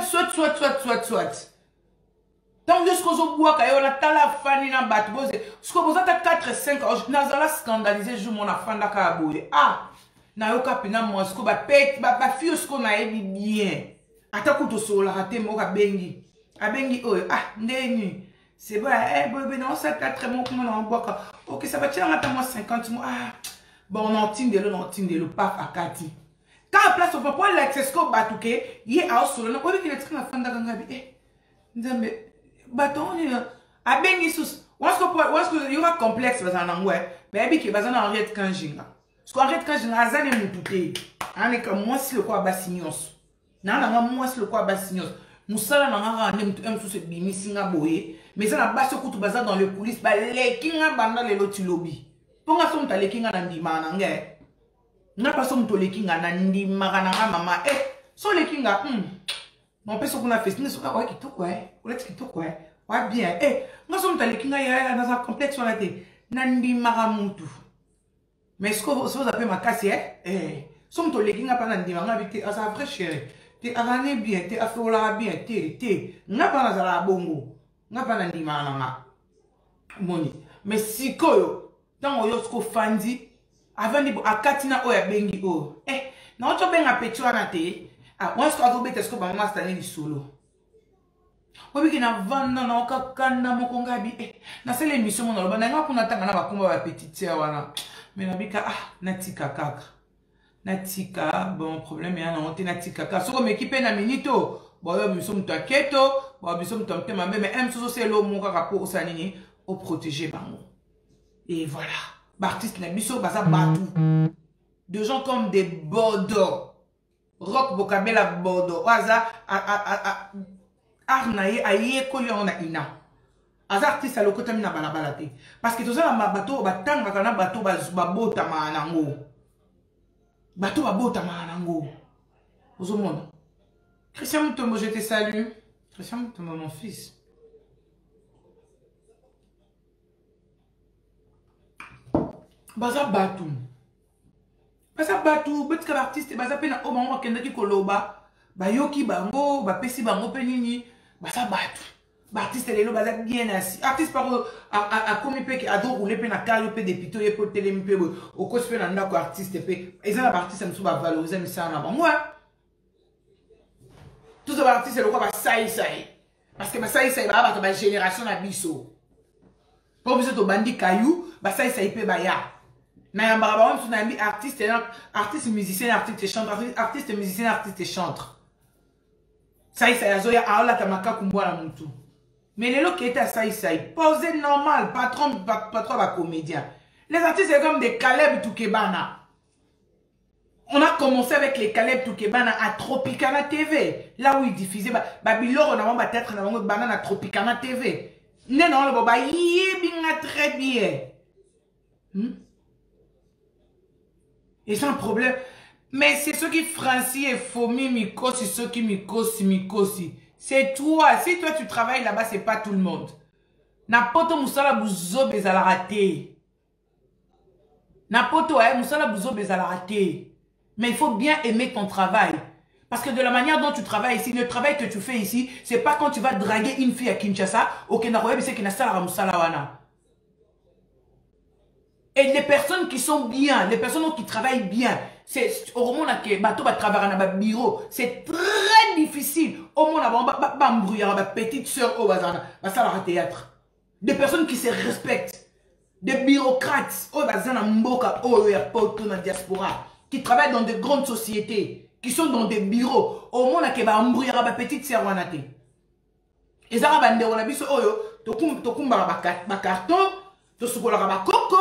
Tant que ce qu'on voit quand on a tala fani na batbose, ce qu'on vous a 4-5 ans, nazala scandalisé jour mon enfant da ka boye. Ah, na yo ka pina moi ce qu'on ba pète, ba fille ce qu'on a ébi bien. Ata kuto so la raté mo ka bengi. A bengi oh, ah, ndeni. C'est bon, eh bébé non ça 4 mois comment on boit. OK, ça va tirer à moi 50 mois. Ah. Bon, on entend de le paf à Kati. Quand la place au papa l'accès ko batuke, yé a solo na obi ki na tsina fanda ngabi. Eh. Nzambe baton ni a bengi sus. Once que y aura complexe bazana ngwe, baby ki bazana Henriette Kanjinga. Parce que Henriette Kanjinga azane mutute. Ane ka moi si le quoi basignos. Na moi si le quoi basignos. Musala na nga ne mutu emsu se bimisi nga boye. Mais ça na baso kutu baza dans le police ba lekinga banda le lotilobi. Ponga so mta lekinga na ndima na nge. Na pa so mto lekinga na ndima na mama. So lekinga mon père qu'on a fait c'est ça ouais kitoko ou let's kitoko ouais bien nga so mta lekinga ya dans un complexe on a été na ndima mutu. Mais ce que vous appelez ma casse so mto lekinga pa na ndima nga vite asa vrai chéri. Te avane bien, te afola bien, te. Nga pa na zala bongo. Nga pa na ndima na nga. Moni. Mais si koyo, tango yo sko fandi, avani bo akatina oya bengi o. Na ocho benga petu wana te. Once ko agobete sko ba mama stani ni solo. Obi na vanda na okakanda moko ngabi. Na sele émission mo na loba na nga kuna tanga na bakumba ba petite wana. Mais na bika natika kaka. Natika, bon problème ya na honte natika ka. Soko mekipe na minito. Bon yo biso mtu aketo, bon biso mtu amte mambe mais M soso c'est lo mon kaka pour osanini au protéger bango. Et voilà. Artiste na biso baza batu. De gens comme des Bordeaux. Rock Bokabela Bordeaux. Waza arnaye aye ko yo na ina. Az artiste aloko tamina balabala te. Parce que tout ça na bato batanga kana bato babota manango. Bato babota manango. Vous au monde. Christian Mutombo, je te salue. Christian Mutombo, mon fils. Baza Batou. Baza Batou, betka l'artiste, baza pena o maman kendaki koloba. Ba yoki bango, ba pesi bango penini. Baza Batou. Artiste lelo baza bien assis. Artiste par a komi pe ki ado roule pe na kario pe depito ye po telemi pe o kos pe na ndako artiste pe. Eza na artiste msu ba valoriser mi sa na ba moi. Tous les artistes, c'est le quoi, bah, ça. Parce que bah, ça, bah, bah, génération na biso. Pour vous êtes au bandit caillou, bah, ça, il peut, bah, ya. Na yamba, bah, on a mis artiste, musicien, artiste, chanteur, artiste, musicien, artiste, chanteur. Ça, zoya, aola, tamaka, kumboa, la moutou. Mais les lots qui étaient à ça, posez normal, patron, bah, comédien. Les artistes, c'est comme des Caleb Toukebana. On a commencé avec les Caleb Toukebana à Tropicana TV. Là où ils diffusaient, Babylore, on a peut-être un banane à Tropicana TV. Non, le boba, bien très bien. Et c'est un problème. Mais c'est ceux qui Francis et Fomi, Mikosi, ceux qui Mikosi. C'est toi. Si toi tu travailles là-bas, c'est pas tout le monde. N'importe où Moussala Bouzo Bezala raté. N'importe où Moussala Bouzo Bezala raté. Mais il faut bien aimer ton travail. Parce que de la manière dont tu travailles ici, le travail que tu fais ici, c'est pas quand tu vas draguer une fille à Kinshasa, au Kenaroye, c'est qu'il y a. Et les personnes qui sont bien, les personnes qui travaillent bien, c'est au moment où bateau va travailler dans un bureau, c'est très difficile. Au moment où il y a une petite soeur au bazar, va théâtre. Des personnes qui se respectent, des bureaucrates, au bazar mboka, au airport, dans la diaspora, qui travaillent dans de grandes sociétés, qui sont dans des bureaux, au moment où il y a une petite soeur wanate. Et ça va on a vu ça, to carton, to sukola coco.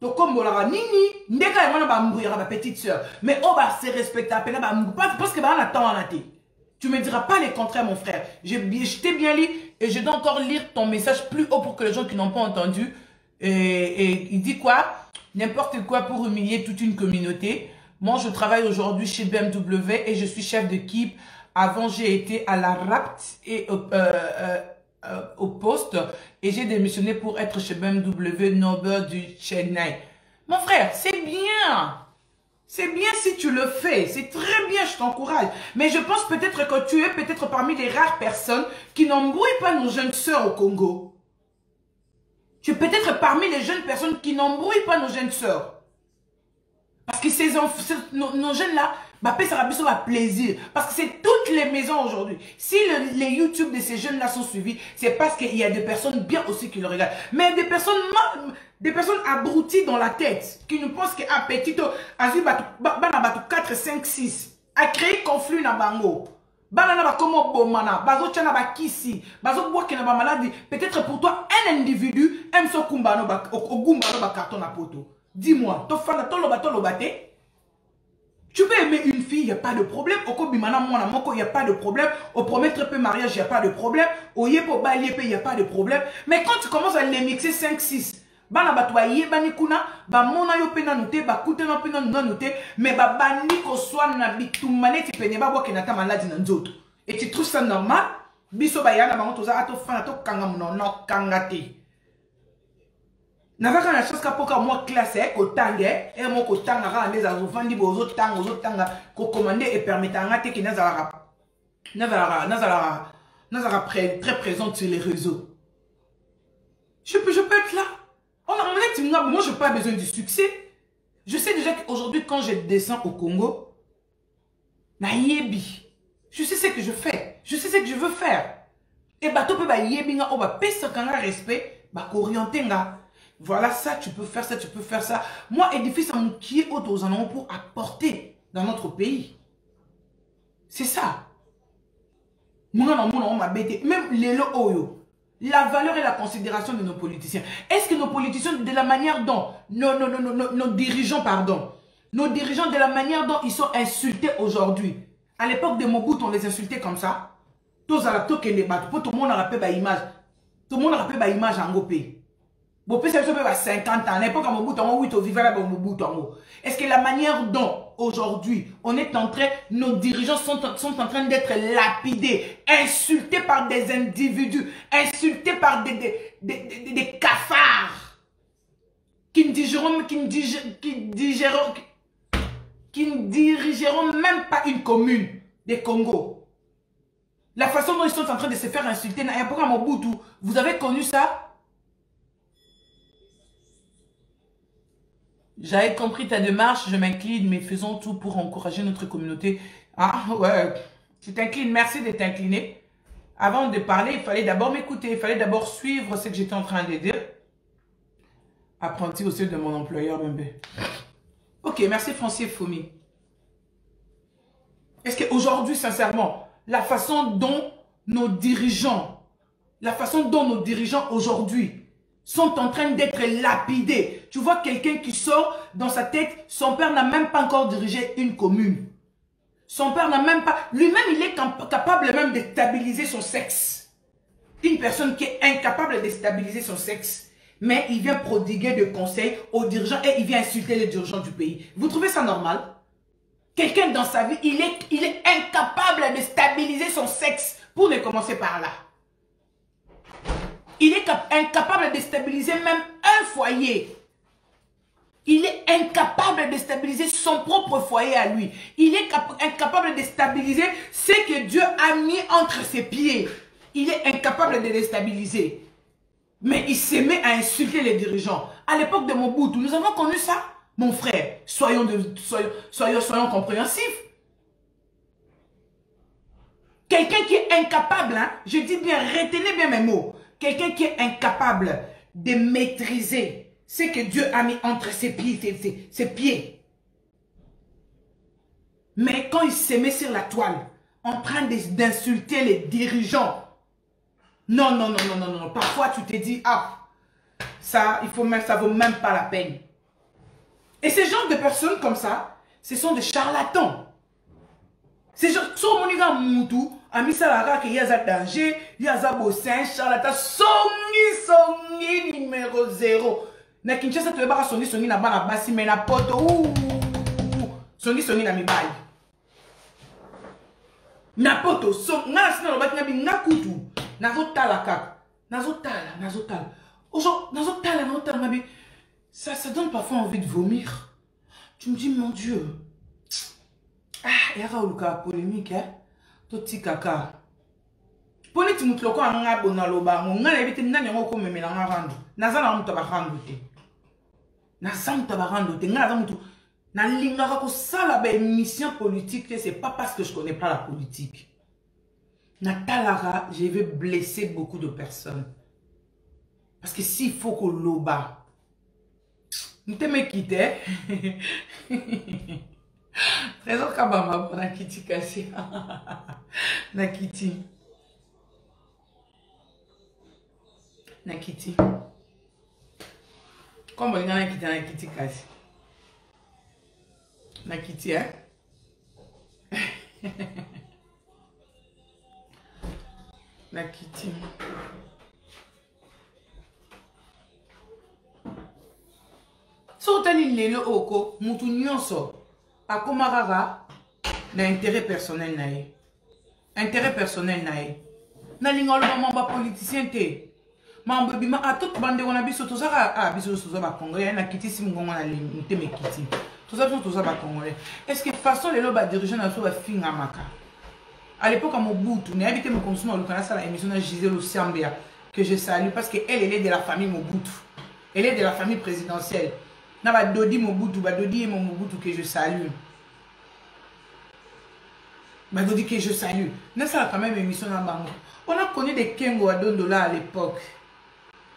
To comme la nini, ndeka yamana ba mbouya ba petite sœur. Mais on va se respecter parce que on attend en athée. Tu me diras pas les contraires mon frère. Je t'ai bien lu et je dois encore lire ton message plus haut pour que les gens qui n'ont pas entendu. Et il dit quoi? N'importe quoi pour humilier toute une communauté. Moi, je travaille aujourd'hui chez BMW et je suis chef d'équipe. Avant, j'ai été à la RAPT et au poste et j'ai démissionné pour être chez BMW Nobel du Chennai. Mon frère, c'est bien. C'est bien si tu le fais. C'est très bien, je t'encourage. Mais je pense peut-être que tu es peut-être parmi les rares personnes qui n'embrouillent pas nos jeunes sœurs au Congo. Tu es peut-être parmi les jeunes personnes qui n'embrouillent pas nos jeunes sœurs. Parce que nos jeunes-là, ça va plaisir. Parce que c'est toutes les maisons aujourd'hui. Si les YouTube de ces jeunes-là sont suivis, c'est parce qu'il y a des personnes bien aussi qui le regardent. Mais des personnes abruties dans la tête, qui nous pensent qu'un petit, 4, 5, 6, a créé conflit dans bango. Peut-être pour toi, un individu aime son kumbano au carton à poto. Dis-moi, tu peux aimer une fille, il n'y a pas de problème. Au Bimana, il n'y a pas de problème. Au promettre peu mariage, il n'y a pas de problème. Au Yepo Baliepe, il n'y a pas de problème. Mais quand tu commences à les mixer 5, 6, bana batwa yebani kuna ba mona yo pena noté ba kutena pena noté mais ba bani ko soit na bitumane ti pene ba boke na ta maladi na nzoto. Et tu trouves ça normal? Biso ba yana ba toza ato fana to kanga no kangate. Navaka na chose kapoka moi classe ko tangé et mon ko tanga ka les azofandi bozo tanga ko commander et permettre ngate ki nazara très présente sur les réseaux. Je peux être là. Moi, je n'ai pas besoin du succès. Je sais déjà qu'aujourd'hui, quand je descends au Congo, je sais ce que je fais. Je sais ce que je veux faire. Et bateau peut respect, voilà ça, tu peux faire ça, tu peux faire ça. Moi, édifice en qui est autour pour apporter dans notre pays. C'est ça. Même les lots. La valeur et la considération de nos politiciens. Est-ce que nos politiciens, de la manière dont nos dirigeants, de la manière dont ils sont insultés aujourd'hui, à l'époque de Mobutu, on les insultait comme ça. Tout le monde a rappelé l'image. Tout le monde a rappelé l'image en Gopé. Bopé, c'est 50 ans. À l'époque, Mobutu, on vivait là Mobutu. Est-ce que la manière dont aujourd'hui, on est en train, nos dirigeants sont en train d'être lapidés, insultés par des individus, insultés par des cafards, qui ne dirigeront même pas une commune des Congo. La façon dont ils sont en train de se faire insulter, vous avez connu ça? J'avais compris ta démarche, je m'incline, mais faisons tout pour encourager notre communauté. Ah ouais, tu t'inclines, merci de t'incliner. Avant de parler, il fallait d'abord m'écouter, il fallait d'abord suivre ce que j'étais en train de dire. Apprenti aussi de mon employeur, bébé. Ok, merci Francier Foumi. Est-ce qu'aujourd'hui, sincèrement, la façon dont nos dirigeants aujourd'hui sont en train d'être lapidés. Tu vois quelqu'un qui sort dans sa tête, son père n'a même pas encore dirigé une commune. Son père n'a même pas... Lui-même, il est capable même de stabiliser son sexe. Une personne qui est incapable de stabiliser son sexe. Mais il vient prodiguer des conseils aux dirigeants et il vient insulter les dirigeants du pays. Vous trouvez ça normal? Quelqu'un dans sa vie, il est incapable de stabiliser son sexe. Pour ne commencer par là. Il est incapable de stabiliser même un foyer. Il est incapable de stabiliser son propre foyer à lui. Il est incapable de stabiliser ce que Dieu a mis entre ses pieds. Il est incapable de les stabiliser. Mais il se met à insulter les dirigeants. À l'époque de Mobutu, nous avons connu ça. Mon frère, soyons compréhensifs. Quelqu'un qui est incapable, hein, je dis bien, retenez bien mes mots. Quelqu'un qui est incapable de maîtriser ce que Dieu a mis entre ses pieds, Mais quand il se met sur la toile, en train d'insulter les dirigeants, non. Parfois tu te dis, ah, ça vaut même pas la peine. Et ces genres de personnes comme ça, ce sont des charlatans. Ces gens, sur mon gars Moutou, ami Salara, qu'il y a un danger, il y a un bossin, charlatan, songi numéro 0. Na Kinshasa, tu vas songi na bana basi, mais na poto, Songi songi na mibali. Na poto so nga sina lo bati na bi nga kutu. Nazotala kaka. Nazotala. Aujourd'hui, nazotala ma bi. Ça donne parfois envie de vomir. Tu me dis mon Dieu. Ah, yara oluka polémique hein. Toti kaka. Poni ti mutloko anga bona loba nga na ebite nani ngo ko memela nga randu. Nazala mutu ba randu te. Nazamta ba randu te nga za mutu. Na lingaka ko sala ba émission politique, c'est pas parce que je connais pas la politique. Natalara, je vais blesser beaucoup de personnes. Parce que s'il faut qu'on loba, nous te me quitter. Trésor kabama pour na kiti kasi. Na kiti. Na kiti. Comment on a quitté na kiti kasi. Na kiti hein. Na kiti. So tani lelo oko mutu nyonso akomarara na intérêt personnel nae. Intérêt personnel nae. Na lingolo mamba politicien te. Mamba bima atot bande wana biso tozaka biso soza ba congolais na kiti simungongo na limite me kiti. Toza ba congolais. Est-ce que façon lelo ba dirigeant na so ba finga maka. À l'époque, à Mobutu, on a habité mon consul dans le Canada, la émission de Gisèle Osiambea, que je salue parce qu'elle est de la famille Mobutu. Elle est de la famille présidentielle. On a Dodi Mobutu, Dodi et mon Mobutu que je salue. Dodi que je salue. On a quand même émission dans Bango. On a connu des Kengo à Dondola à l'époque.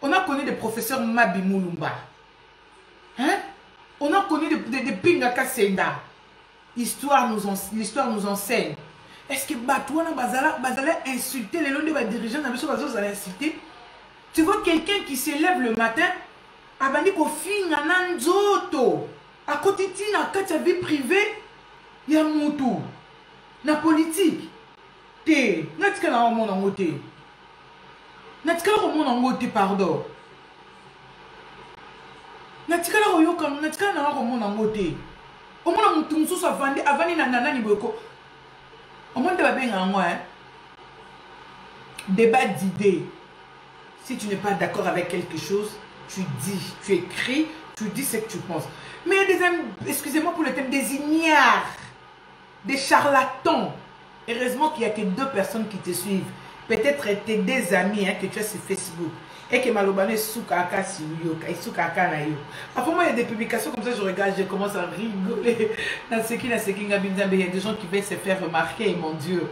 On a connu des professeurs Mabi Moulumba. Hein? On a connu des Pingaka Senda. L'histoire nous enseigne. Est-ce que Batouana Bazala insulter les noms de dirigeants dans le insulter? Tu vois quelqu'un qui se lève le matin, abandi ko finga nanzoto. À côté de na ta vie privée, il y a mutu. Na politique. Te, natika na mon angote. Natika na mon angote pardon. Natika na royoka, natika na mon angote. Au moins mutu musu avandi na nana ni boko. Au moins de débat d'idées. Si tu n'es pas d'accord avec quelque chose, tu dis, tu écris, tu dis ce que tu penses. Mais il y a des, excusez-moi pour le thème, des ignares, des charlatans. Heureusement qu'il n'y a que 2 personnes qui te suivent. Peut-être tes des amis hein, que tu as sur Facebook. Et que Malobane soukaka sur yoka, et soukaka na yo. Après moi, il y a des publications comme ça, je regarde, je commence à rigoler. Dans ce qui, il y a des gens qui veulent se faire remarquer, mon Dieu.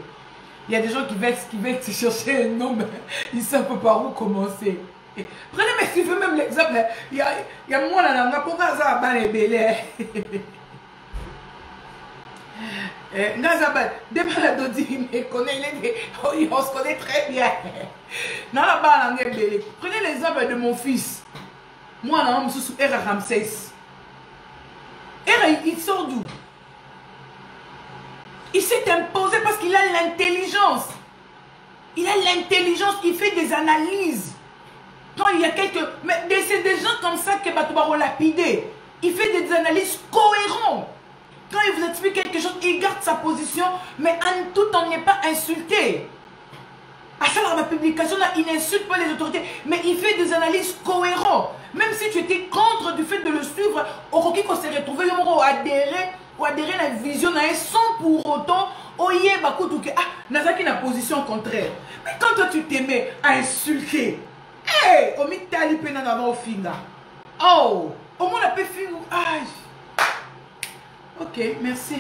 Il y a des gens qui veulent te chercher un nom, mais ils ne savent pas par où commencer. Et prenez, mais si tu veux même l'exemple, il y a moi là, on a pas ça à les bélés. Dodi me connaît, on se connaît très bien. Prenez l'exemple de mon fils. Moi, je suis Era Ramsès. Era, il sort d'où? Il s'est imposé parce qu'il a l'intelligence. Il a l'intelligence, il fait des analyses. Quand il y a quelques... Mais c'est des gens comme ça que Batouba lapidé. Il fait des analyses cohérentes. Quand il vous explique quelque chose, il garde sa position, mais en tout on n'est pas insulté. À ça, la publication, il n'insulte pas les autorités, mais il fait des analyses cohérentes. Même si tu étais contre du fait de le suivre, au Rocky qu'on s'est retrouvé, on adhérer à la vision sans pour autant, Nazaki na position contraire. Mais quand toi tu t'aimais à insulter, hey, au mitali pena na au finga. Oh, au moins la paix finga. Ok, merci.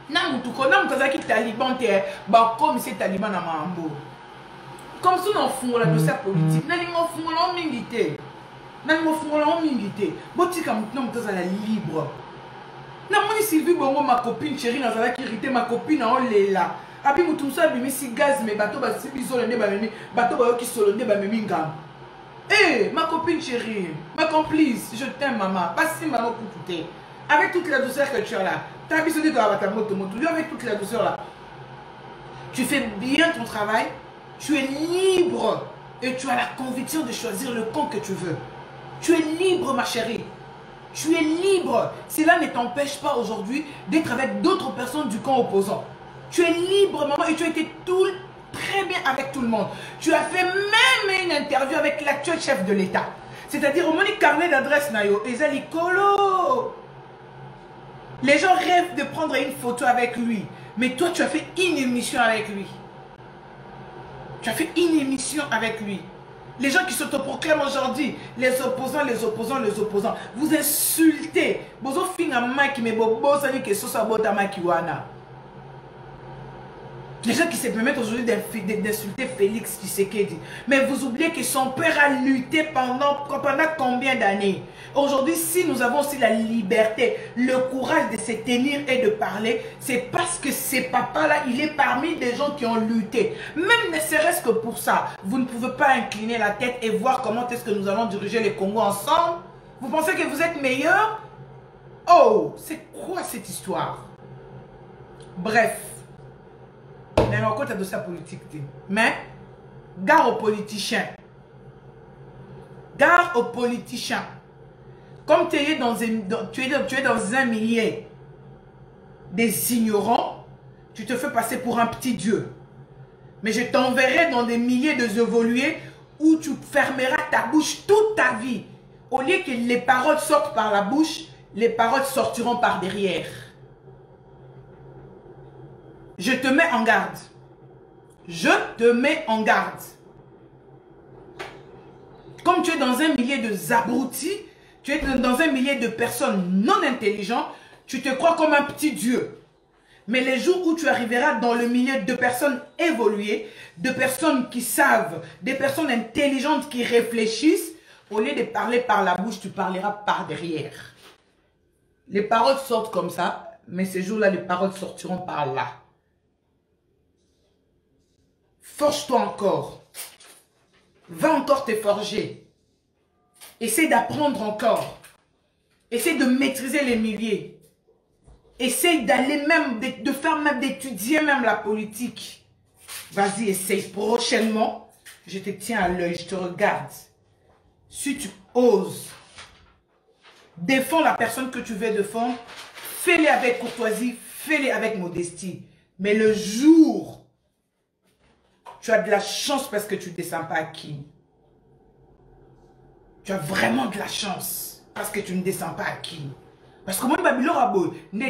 Namutuko, namutazaki taliban te, ba comme c'est taliban na mambo. Comme si on fond la dossier politique, nani mo fond la mingité. Nani mo fond la mingité. Botika mutazala libre. Namoni Sylvie Bongo ma copine chérie nazalaki irrité ma copine en lela. Abi mutumsa bimi si gaz me bato ba sibi solo nde ba memi, bato ba yoki solo nde ba memi ngam. Eh, ma copine chérie, ma complice, je t'aime maman. Passe maman pour tout. Avec toute la douceur que tu as là, tu as besoin de ta moto, avec toute la douceur là. Tu fais bien ton travail, tu es libre et tu as la conviction de choisir le camp que tu veux. Tu es libre ma chérie. Tu es libre. Cela ne t'empêche pas aujourd'hui d'être avec d'autres personnes du camp opposant. Tu es libre, maman, et tu as été très bien avec tout le monde. Tu as fait même une interview avec l'actuel chef de l'État. C'est-à-dire, au moins, carnet d'adresse, Nayo, et Zalikolo. Les gens rêvent de prendre une photo avec lui. Mais toi, tu as fait une émission avec lui. Tu as fait une émission avec lui. Les gens qui s'autoproclament aujourd'hui, les opposants, les opposants, les opposants, vous insultez. Bozo finga maki me bobo sani ke sosa bota maki wana. Les gens qui se permettent aujourd'hui d'insulter Félix Tshisekedi. Mais vous oubliez que son père a lutté pendant combien d'années? Aujourd'hui, si nous avons aussi la liberté, le courage de se tenir et de parler, c'est parce que ce papa-là, il est parmi des gens qui ont lutté. Même ne serait-ce que pour ça, vous ne pouvez pas incliner la tête et voir comment est-ce que nous allons diriger le Congo ensemble. Vous pensez que vous êtes meilleurs? Oh, c'est quoi cette histoire? Bref. Mais encore tu as de sa politique. Mais, gare aux politiciens. Gare aux politiciens. Comme tu es dans un milieu des ignorants, tu te fais passer pour un petit Dieu. Mais je t'enverrai dans des milliers de évolués où tu fermeras ta bouche toute ta vie. Au lieu que les paroles sortent par la bouche, les paroles sortiront par derrière. Je te mets en garde. Je te mets en garde. Comme tu es dans un milieu de abrutis, tu es dans un milieu de personnes non intelligentes, tu te crois comme un petit Dieu. Mais les jours où tu arriveras dans le milieu de personnes évoluées, de personnes qui savent, des personnes intelligentes qui réfléchissent, au lieu de parler par la bouche, tu parleras par derrière. Les paroles sortent comme ça, mais ces jours-là, les paroles sortiront par là. Forge-toi encore. Va encore te forger. Essaie d'apprendre encore. Essaie de maîtriser les milieux. Essaie d'aller même, de faire même, d'étudier même la politique. Vas-y, essaye. Prochainement, je te tiens à l'œil, je te regarde. Si tu oses, défends la personne que tu veux défendre, fais-le avec courtoisie, fais-le avec modestie. Mais le jour tu as de la chance parce que tu ne descends pas à qui. Tu as vraiment de la chance parce que tu ne descends pas à qui. Parce que moi, je suis là, je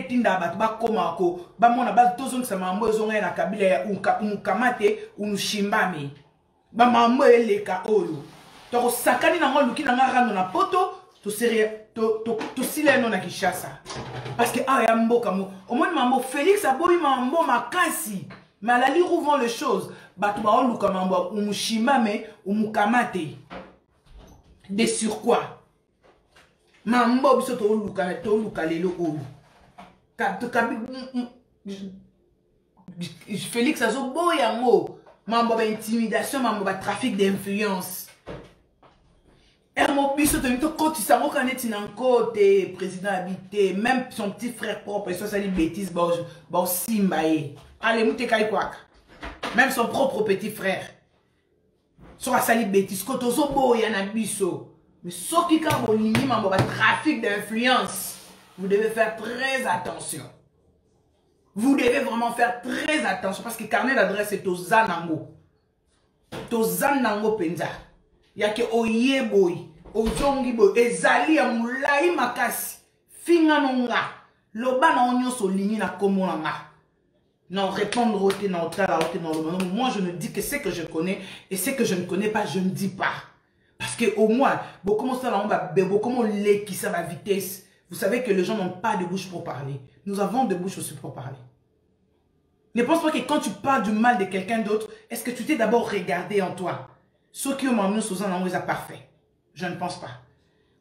suis là, parce que Félix a beau mais à la lire où vont les choses. De sur quoi? Félix a beau yamo. Mambo intimidation, mambo trafic d'influence. Président habité, même son petit frère propre, ça dit bêtise, allez, même son propre petit frère. Soit sali bêtise, quand on s'obo y en a biso. Mais ce qui est trafic d'influence, vous devez faire très attention. Vous devez vraiment faire très attention parce que le carnet d'adresse est au Zanango. Au Zanango Penza. Il y a que Oyeboy, Ozongiboy, Ezali Amulai Makasi, Finganonga, Loba na onyo solini na komonanga. Non, répondre au ténor, moi je ne dis que ce que je connais et ce que je ne connais pas, je ne dis pas. Parce que au moins, beaucoup de qui savent à vitesse. Vous savez que les gens n'ont pas de bouche pour parler. Nous avons de bouche aussi pour parler. Ne pense pas que quand tu parles du mal de quelqu'un d'autre, est-ce que tu t'es d'abord regardé en toi? Ceux qui ont emmené sous un angle parfait. Je ne pense pas.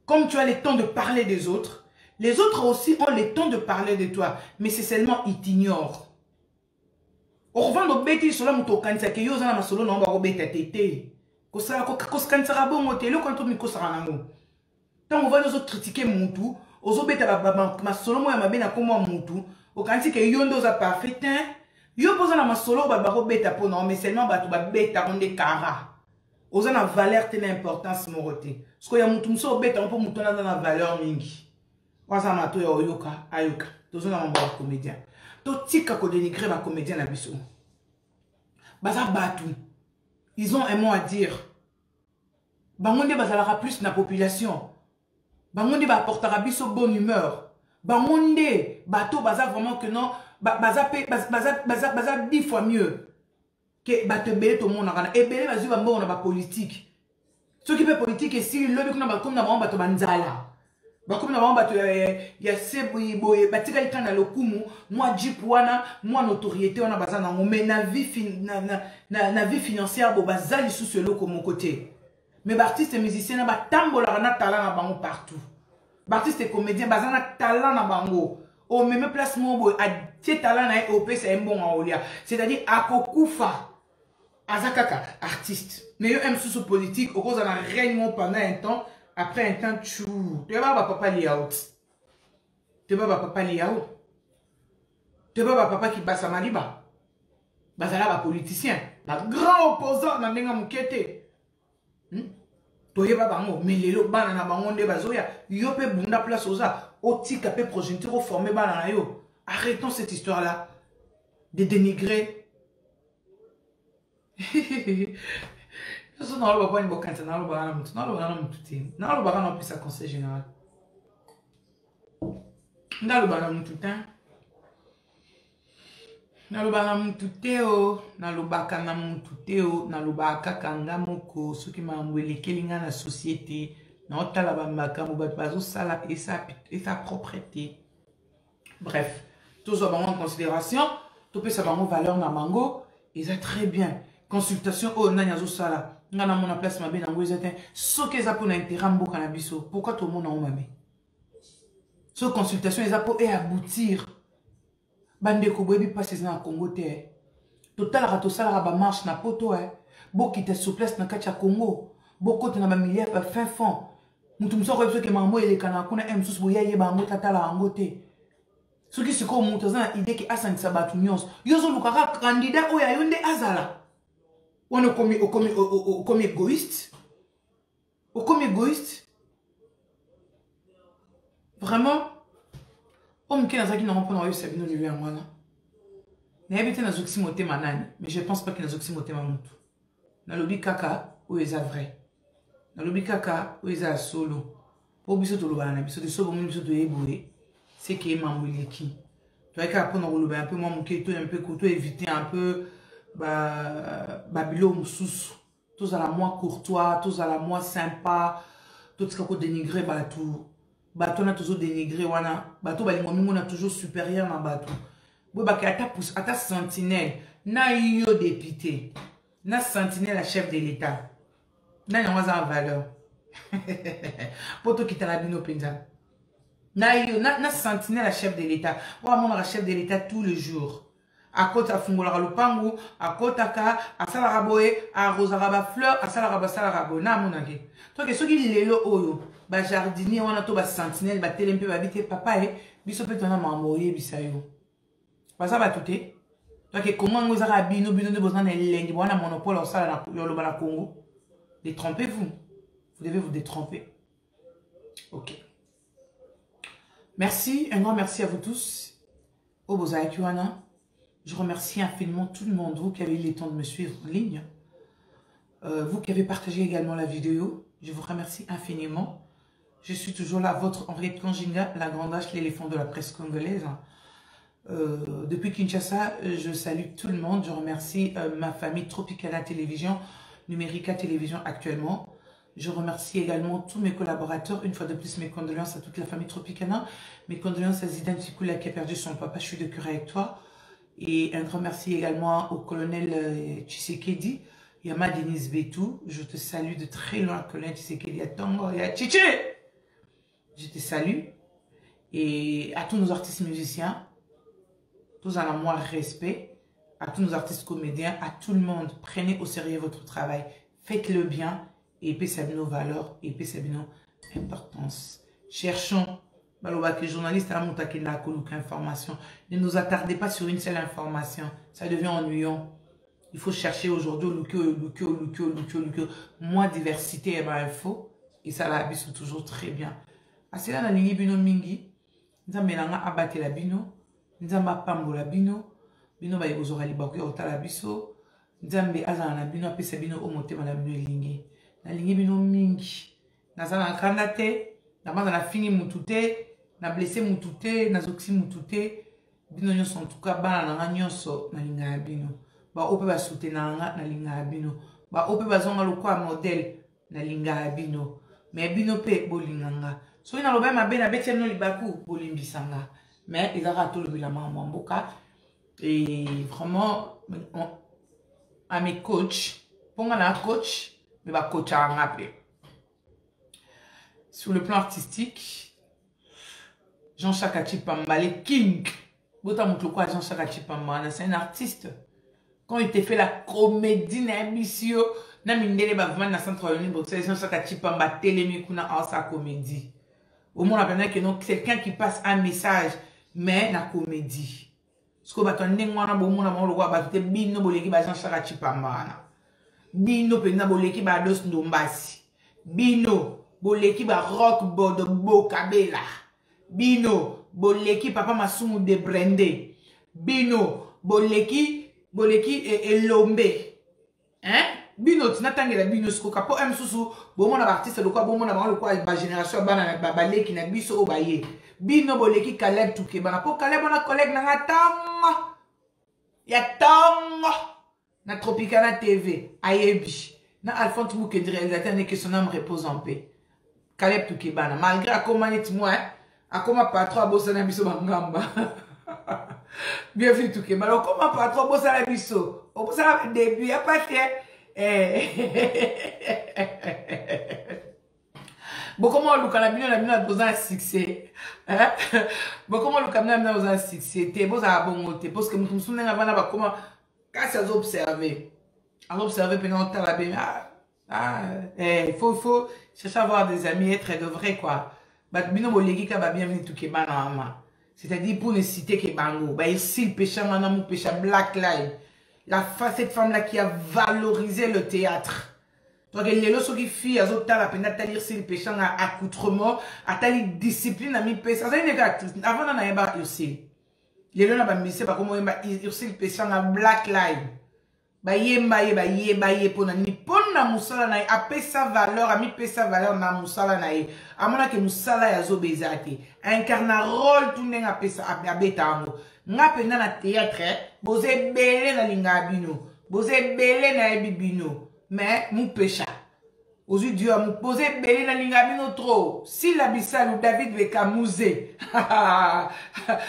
Comme tu as le temps de parler des autres, les autres aussi ont le temps de parler de toi. Mais c'est seulement ils t'ignorent. Au revoir, nos bêtises sur la moto, quand tu as que yosa na solo, non, on va rebêter tété. Quand tu as bon moté, le quand tu as un mot. Tant on va nous critiquer mon tout, aux autres bêtes ma solo, moi, ma bête à comment mon tout. Au quand tu as que yondo a parfait, yo posa na ma solo, ba rebêter pour non, mais seulement ba tu ba bête à ronde cara. Aux en a valeur, telle importance, moroté. Ce qu'il y a mon tout, so bête, on peut moutonner dans la valeur mingi. Waza mato ya oyoka, ayoka. Tozo na mambo ya comédien. To tika ko dénigrer ma comédien na biso. Baza batu. Ils ont un mot à dire. Bangonde bazalara plus na population. Bangonde ba portera biso bonne humeur. Bangonde bato baza vraiment que non baza 10 fois mieux que bate belé tout le monde na et belé bazu bambo na ba politique. Ceux qui fait politique et si lobi kuna ba comme na ba bato banzala. Ba comme na ba bato ya sebu boye batika ikana lokumu moi jip wana moi notoriété wana baza na mais na vie financière bo bazali sous ce lot comme côté. Mais artistes et musiciens ba tambola na talent na bango partout. Artistes et comédiens baza na talent na bango. Au même placement boy a tie talent na OP c'est un bon aolia. C'est-à-dire akokufa azakaka artiste. Mais yo aime sous politique au cause de la réunion pendant un temps. Après un temps, tu vas papa liaout. Tu vas papa liaout. Tu vas papa qui passe à Maliba. Bazala va politicien. La grand opposant dans l'enga mukete. Tu vas bango. Mais les lots banana bango de bazoya. Yope bunda place oza. Oti capé projeté reformé banana yo. Arrêtons cette histoire-là. De dénigrer. Je ne sais pas une bocante, je ne sais pas plus à conseil général. Je ne sais pas tout le temps. Je ne sais pas tout le temps. Je ne sais pas tout le temps. Ce qui m'a envoyé dans la société, dans la et sa propreté. Bref, tout ça en considération, tout ça en valeur na mango, et ça très bien. Consultation, oh, nanya zo sala. Ngana mona place mabe na ngoza ten. So ke za pona intérêt mboka na biso. Pourquoi tout le monde en mabe? So consultation eza po et aboutir. Bande ko boyebi passe na Congo te. Total rato sala ba marche na poto Bo ki te souplesse na kacha Congo. Bo kote na ba milliard ba fin fond. Mutu mso ko ke mambo ele kana kuna msus boya ye ba ngota tala angote. So ki siko mutu za idée ki asan sabatu nyos. Yozo lukaka candidat oya yonde azala. On est comme égoïste. Comme égoïste. Vraiment. On qui n'a pas eu sa vie non lui à moi là. N'a habité dans oxymoté manane, mais je pense pas qu'il n'a oxymoté mamutu. Dans lobby kaka où est vrai. Dans lobby kaka où est solo. Pour biso to loba na biso de so bomu biso to eboé. C'est qui est mamouili qui. Tu vois qu'après on loba un peu moi mon qui un peu couteau éviter un peu Babylone sous tous à la moins courtois, tous à la moins sympa, tout ce qu'on dénigrer bateau on a toujours dénigré wana bateau on a toujours supérieur na bateau bo ba ka ta pousse ata sentinelle na yo député na sentinelle la chef de l'état na nyaza en valeur poto kita la bino penza na yo na sentinelle la chef de l'état wa mon la chef de l'état tous les jours. À côté à fungola lupangu, à côté à salaraboé, à rosaraba fleur, à salaraba salarabo, na monage. Toi que ceux qui lelo oyo, ba jardinier on a to ba sentinelle, ba telempe ba bité papa biso peut on a mamoye bisayo. Ba ça ba touté. Toi que comment vous ara bino de besoin de lengi, on a monopole au sala na yo na Congo. Détrompez-vous. Vous devez vous détromper. OK. Merci, un grand merci à vous tous. Au Bozaïkuana. Je remercie infiniment tout le monde, vous qui avez eu le temps de me suivre en ligne. Vous qui avez partagé également la vidéo, je vous remercie infiniment. Je suis toujours là, votre Henriette Kanjinga, la grande hache, l'éléphant de la presse congolaise. Depuis Kinshasa, je salue tout le monde. Je remercie ma famille Tropicana Télévision, Numérica Télévision actuellement. Je remercie également tous mes collaborateurs. Une fois de plus, mes condoléances à toute la famille Tropicana. Mes condoléances à Zidane Tikoula qui a perdu son papa. Je suis de cœur avec toi. Et un grand merci également au colonel Tshisekedi, Yama Denis Betou. Je te salue de très loin, colonel Tshisekedi, à Tongo et à Tchiché. Je te salue. Et à tous nos artistes musiciens, tous en moi respect, à tous nos artistes comédiens, à tout le monde, prenez au sérieux votre travail. Faites-le bien et paissez nos valeurs et paissez nos importance. Cherchons. Les journalistes à la information. Ne nous attardez pas sur une seule information. Ça devient ennuyant. Il faut chercher aujourd'hui moins diversité et info. Et ça la sont toujours très bien. À cela, dans les mingi. nzambe nanga abatela bino, nzambe apambola bino, bino ba yozora libaku ya otala biso, nzambe azala na bino apesa bino o motema na bino elingi. Na lingi bino mingi. Nazala na kanda te, na banda na fini mutu te, na blessé mutu te, na zoksi mutu te. Bino nyonso en tout cas bana nanga nyonso na linga ya bino. Ba ope ba soutenir na linga ya bino. Ba ope ba zonga lokwa modèle na linga ya bino. Mais bino pe bolinganga. So ina loba mabe na betia no libaku bolimbisanga. Mais ils ont tout le bilan mboka. Et vraiment à mes coachs, pour un coach, mais va coach à rappeler. Sur le plan artistique, Jean-Jacques Achipamba, les King. Jean-Jacques Achipamba, c'est un artiste. Quand il t'a fait la comédie Nabisio, Namindele Bavman na centre libre, c'est Jean-Jacques Achipamba, télémikuna en sa comédie. Au moins, on a que non, quelqu'un qui passe un message, mais la comédie. Ce que baton nengwana bo mona mo lokwa batute bino boleki ba Jean-Jacques Achipamba. Bino pena boleki ba Dos Ndombasi. Bino boleki ba Rock Bodo Bokabela. Bino boleki Papa Masumu de Brende. Bino boleki Elombe. Hein? Bino tinatangela bino sko kapo msusu bo mona ba artiste lokwa bo mona ba génération bana ba leki na biso obaye. Bino boleki Caleb Toukeba. Po Caleb on a collègue na tanga. Ya tanga. Na Tropicana TV. Ayebi. Na Alphonse Mouké réalisateur n'est que son âme repose en paix. Caleb Toukeba. Malgré Akomanit moi, Akoma patron Bosana Biso Bangamba. Bienvenue Toukeba. Alors comment patron Bosana Biso? Au Bosana début, y a pas fait. Bon, comment le canabino a besoin de succès? Bon, comment le canabino a besoin de succès? T'es beau à bon côté. Parce que nous sommes avant comment, quand ça observé, à observer pendant temps la bien. Il faut chercher à avoir des amis, être de vrai quoi. Bah, bino bolegi ka ba bienvenue tout Keba na ama. C'est-à-dire pour ne citer que Bango, bah ici le péché en amour, péché Black Lives. Cette femme-là qui a valorisé le théâtre. Donc, les lois qui font, elles ont la peine de lire le péché en accoutrement, à telle discipline, à mi-péché. Ça, c'est une actrice. Avant, on a eu un Ursil. Les lois n'ont pas par comment Ursil le péché en Black Lives. Bah, pour ni pon na musala na apé sa valeur, a mi sa valeur na musala na amona que musala ya zo bezate. Incarne rôle tout n'est apé sa abetango. Nga pena na théâtre, bozé belé na linga bino, bozé belé na ebibino, mais mon pécha. Aujourd'hui Dieu m'a posé belé na linga bino trop. Si la bissal ou David Beckham musée.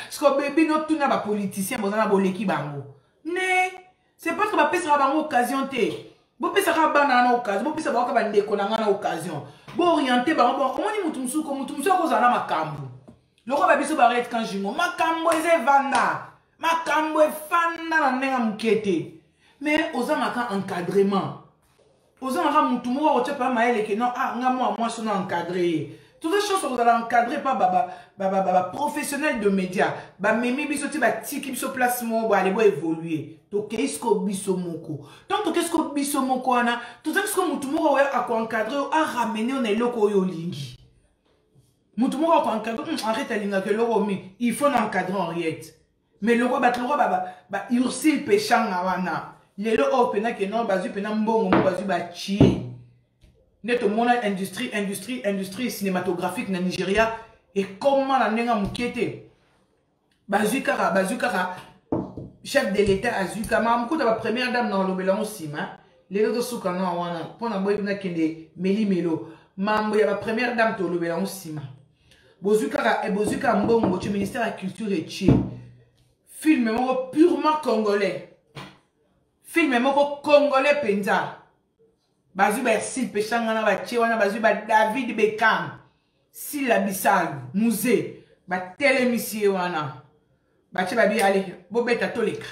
Ce que bébé no tout na ba politicien bozana boleki bango. Ne, c'est parce que ba pesa ba occasion té. Bo pesa ka bana na occasion, bo pesa ba ka ba ndeko na ngana occasion. Bo orienté ba bo comment ni mutumsu ko kozana makambu. Le roi Babiso Barret Kanjimo, Makambo est vanda, Makambo est fanda na nenga mukete. Mais aux amaka encadrement. Aux amaka mutumo wa oche pa maele ke non ah nga moi son encadré. Toutes les choses sont encadrées par baba professionnel de médias. Ba memi biso ti ba tiki biso placement ba aller évoluer. To kesko biso moko. Donc to kesko biso moko ana, tout ça que mutumo wa a encadrer a ramener on eloko yo lingi. Arrête à que il faut encadrer en riette. Mais le roi Ursil péchant wana. Les lois pena que non bazu pena mbongo bazu ba chier. Net mon industrie cinématographique na Nigeria et comment la nenga mukete. Bazukara chef de l'état azuka ma mko ta première dame dans l'obéla osima. Les autres souka na wana pona boy pena kende meli melo. Mambo ya ba première dame to l'obéla osima. Bozuka Mbongo, du ministère de la Culture et Tché. Film purement congolais. Film congolais penza. Bazu ba Sil Pechangana ba Tché wana bazu ba David Beckham. Sil la Bissal, musée, ba télémissier wana. Ba Tché ba bi ale, bo beta toleka.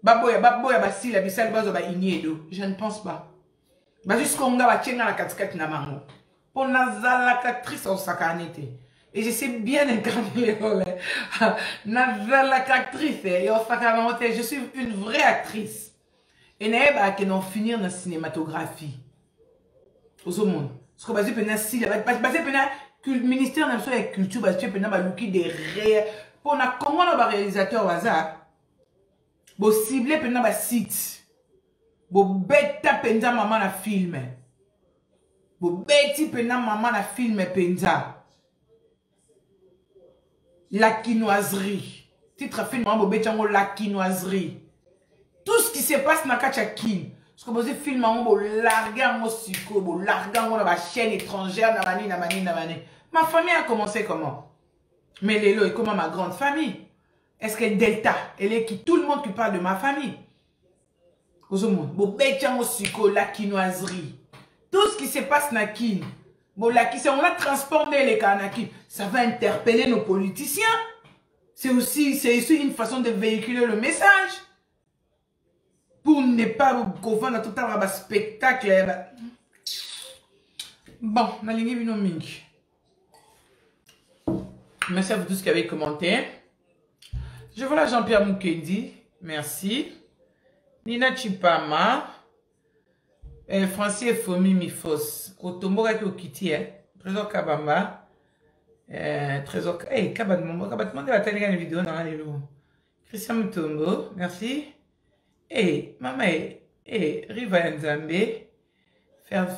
Baboya ba Sil la Bissal bazo ba Iniedo. Je ne pense pas. Bazu skonga ba Tché na katikati na bango. Pour Nazala actrice en sacanité. Et je sais bien incarner les rôles. Nazala actrice et en sacanité. Je suis une vraie actrice. Et n'est pas que non finir dans la cinématographie. Au monde. Ce que basé pena si basé pena ministère de la culture, parce que tu as des réels. Pour na Congo, on a réalisateur au hasard. Bo ciblé pendant ba site. Bo beta penza maman na film. Bo beti pendant maman na film penza. La quinoiserie. Titre film maman bo beti la quinoiserie. Tout ce qui se passe na kacha kin. Ce que vous film maman bo larga mo siko, bo larga mo na ba chaîne étrangère na mani. Ma famille a commencé comment? Mais Lélo est comment ma grande famille? Est-ce que Delta, elle est qui? Tout le monde qui parle de ma famille. La quinoiserie. Tout ce qui se passe na kin. On a transformé les Kanakin. Ça va interpeller nos politiciens. C'est aussi une façon de véhiculer le message. Pour ne pas confondre tout un spectacle. Bon, on a mingi. Merci à vous tous qui avez commenté. Je vois là Jean-Pierre Mukendi. Merci. Nina Chipama. Francis Fomi Mifos. Otomboga Kokiti. Trésor Kabamba. Trésor. Kabat demandé à télé une vidéo dans les loups. Christian Mutombo. Merci. Maman. Riva Nzambe.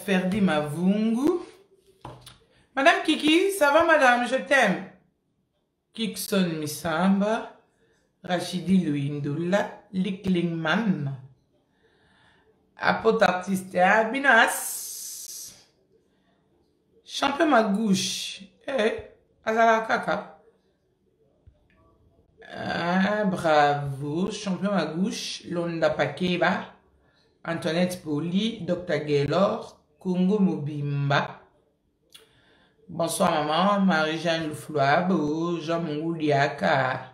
Ferdi Mavungu. Madame Kiki, ça va madame, je t'aime. Kikson Misamba, Rachidi Louindoula, Liklingman, Apote artiste Abinas, Champion Magouche, Azala Kaka. Bravo, Champion Magouche, Londa Pakeba, Antoinette Poli, Dr. Gaylor, Congo Mobimba. Bonsoir maman, Marie-Jeanne Louflouabo, Jean Mongouliaka.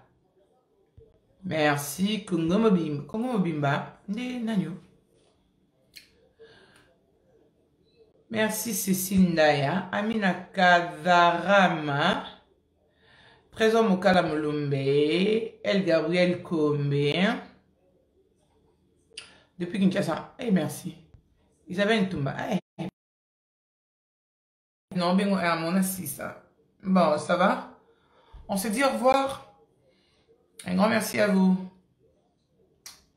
Merci, Congo Mobimba. Merci Cécile Ndaya, Amina Kadarama, Trésor Mokala Molombe, El Gabriel Kombe. Depuis Kinshasa, merci. Isabelle Ntumba, non, bien, mon assist. Bon, ça va? On se dit au revoir. Un grand merci à vous.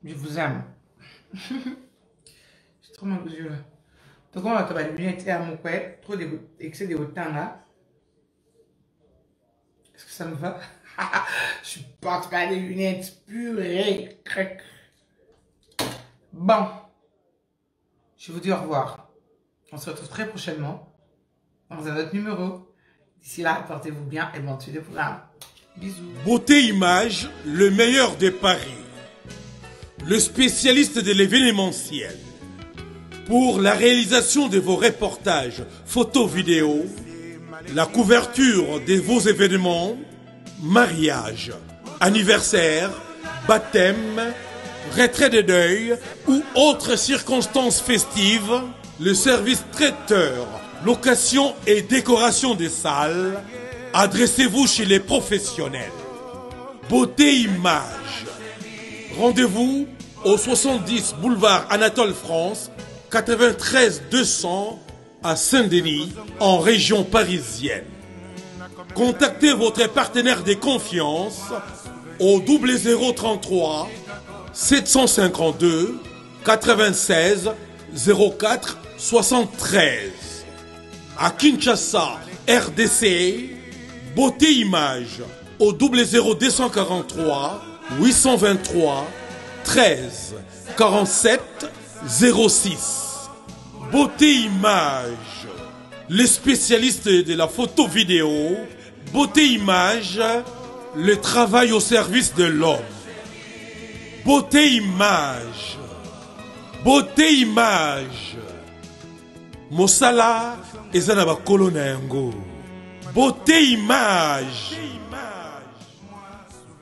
Je vous aime. J'ai trop mal aux yeux là. Donc, on va te les lunettes à mon père. Trop d'excès de temps là. Est-ce que ça me va? Je porte pas des lunettes purées. Bon. Je vous dis au revoir. On se retrouve très prochainement dans un autre numéro. D'ici là, portez-vous bien et bon suite de programme. Bisous. Beauté Image, le meilleur des paris. Le spécialiste de l'événementiel. Pour la réalisation de vos reportages, photos, vidéos, la couverture de vos événements, mariage, anniversaire, baptême, retrait de deuil ou autres circonstances festives, le service traiteur, location et décoration des salles, adressez-vous chez les professionnels. Beauté Image. Rendez-vous au 70 boulevard Anatole France, 93 200 à Saint-Denis, en région parisienne. Contactez votre partenaire de confiance au 0033 752 96 04 73. À Kinshasa, RDC, Beauté Image au 00243 823 13 47 06. Beauté Image, les spécialistes de la photo vidéo. Beauté Image, le travail au service de l'homme. Beauté Image, Beauté Image. Mosala ezana ba kolona yango. Beauté Image.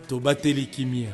Tobateli kimia.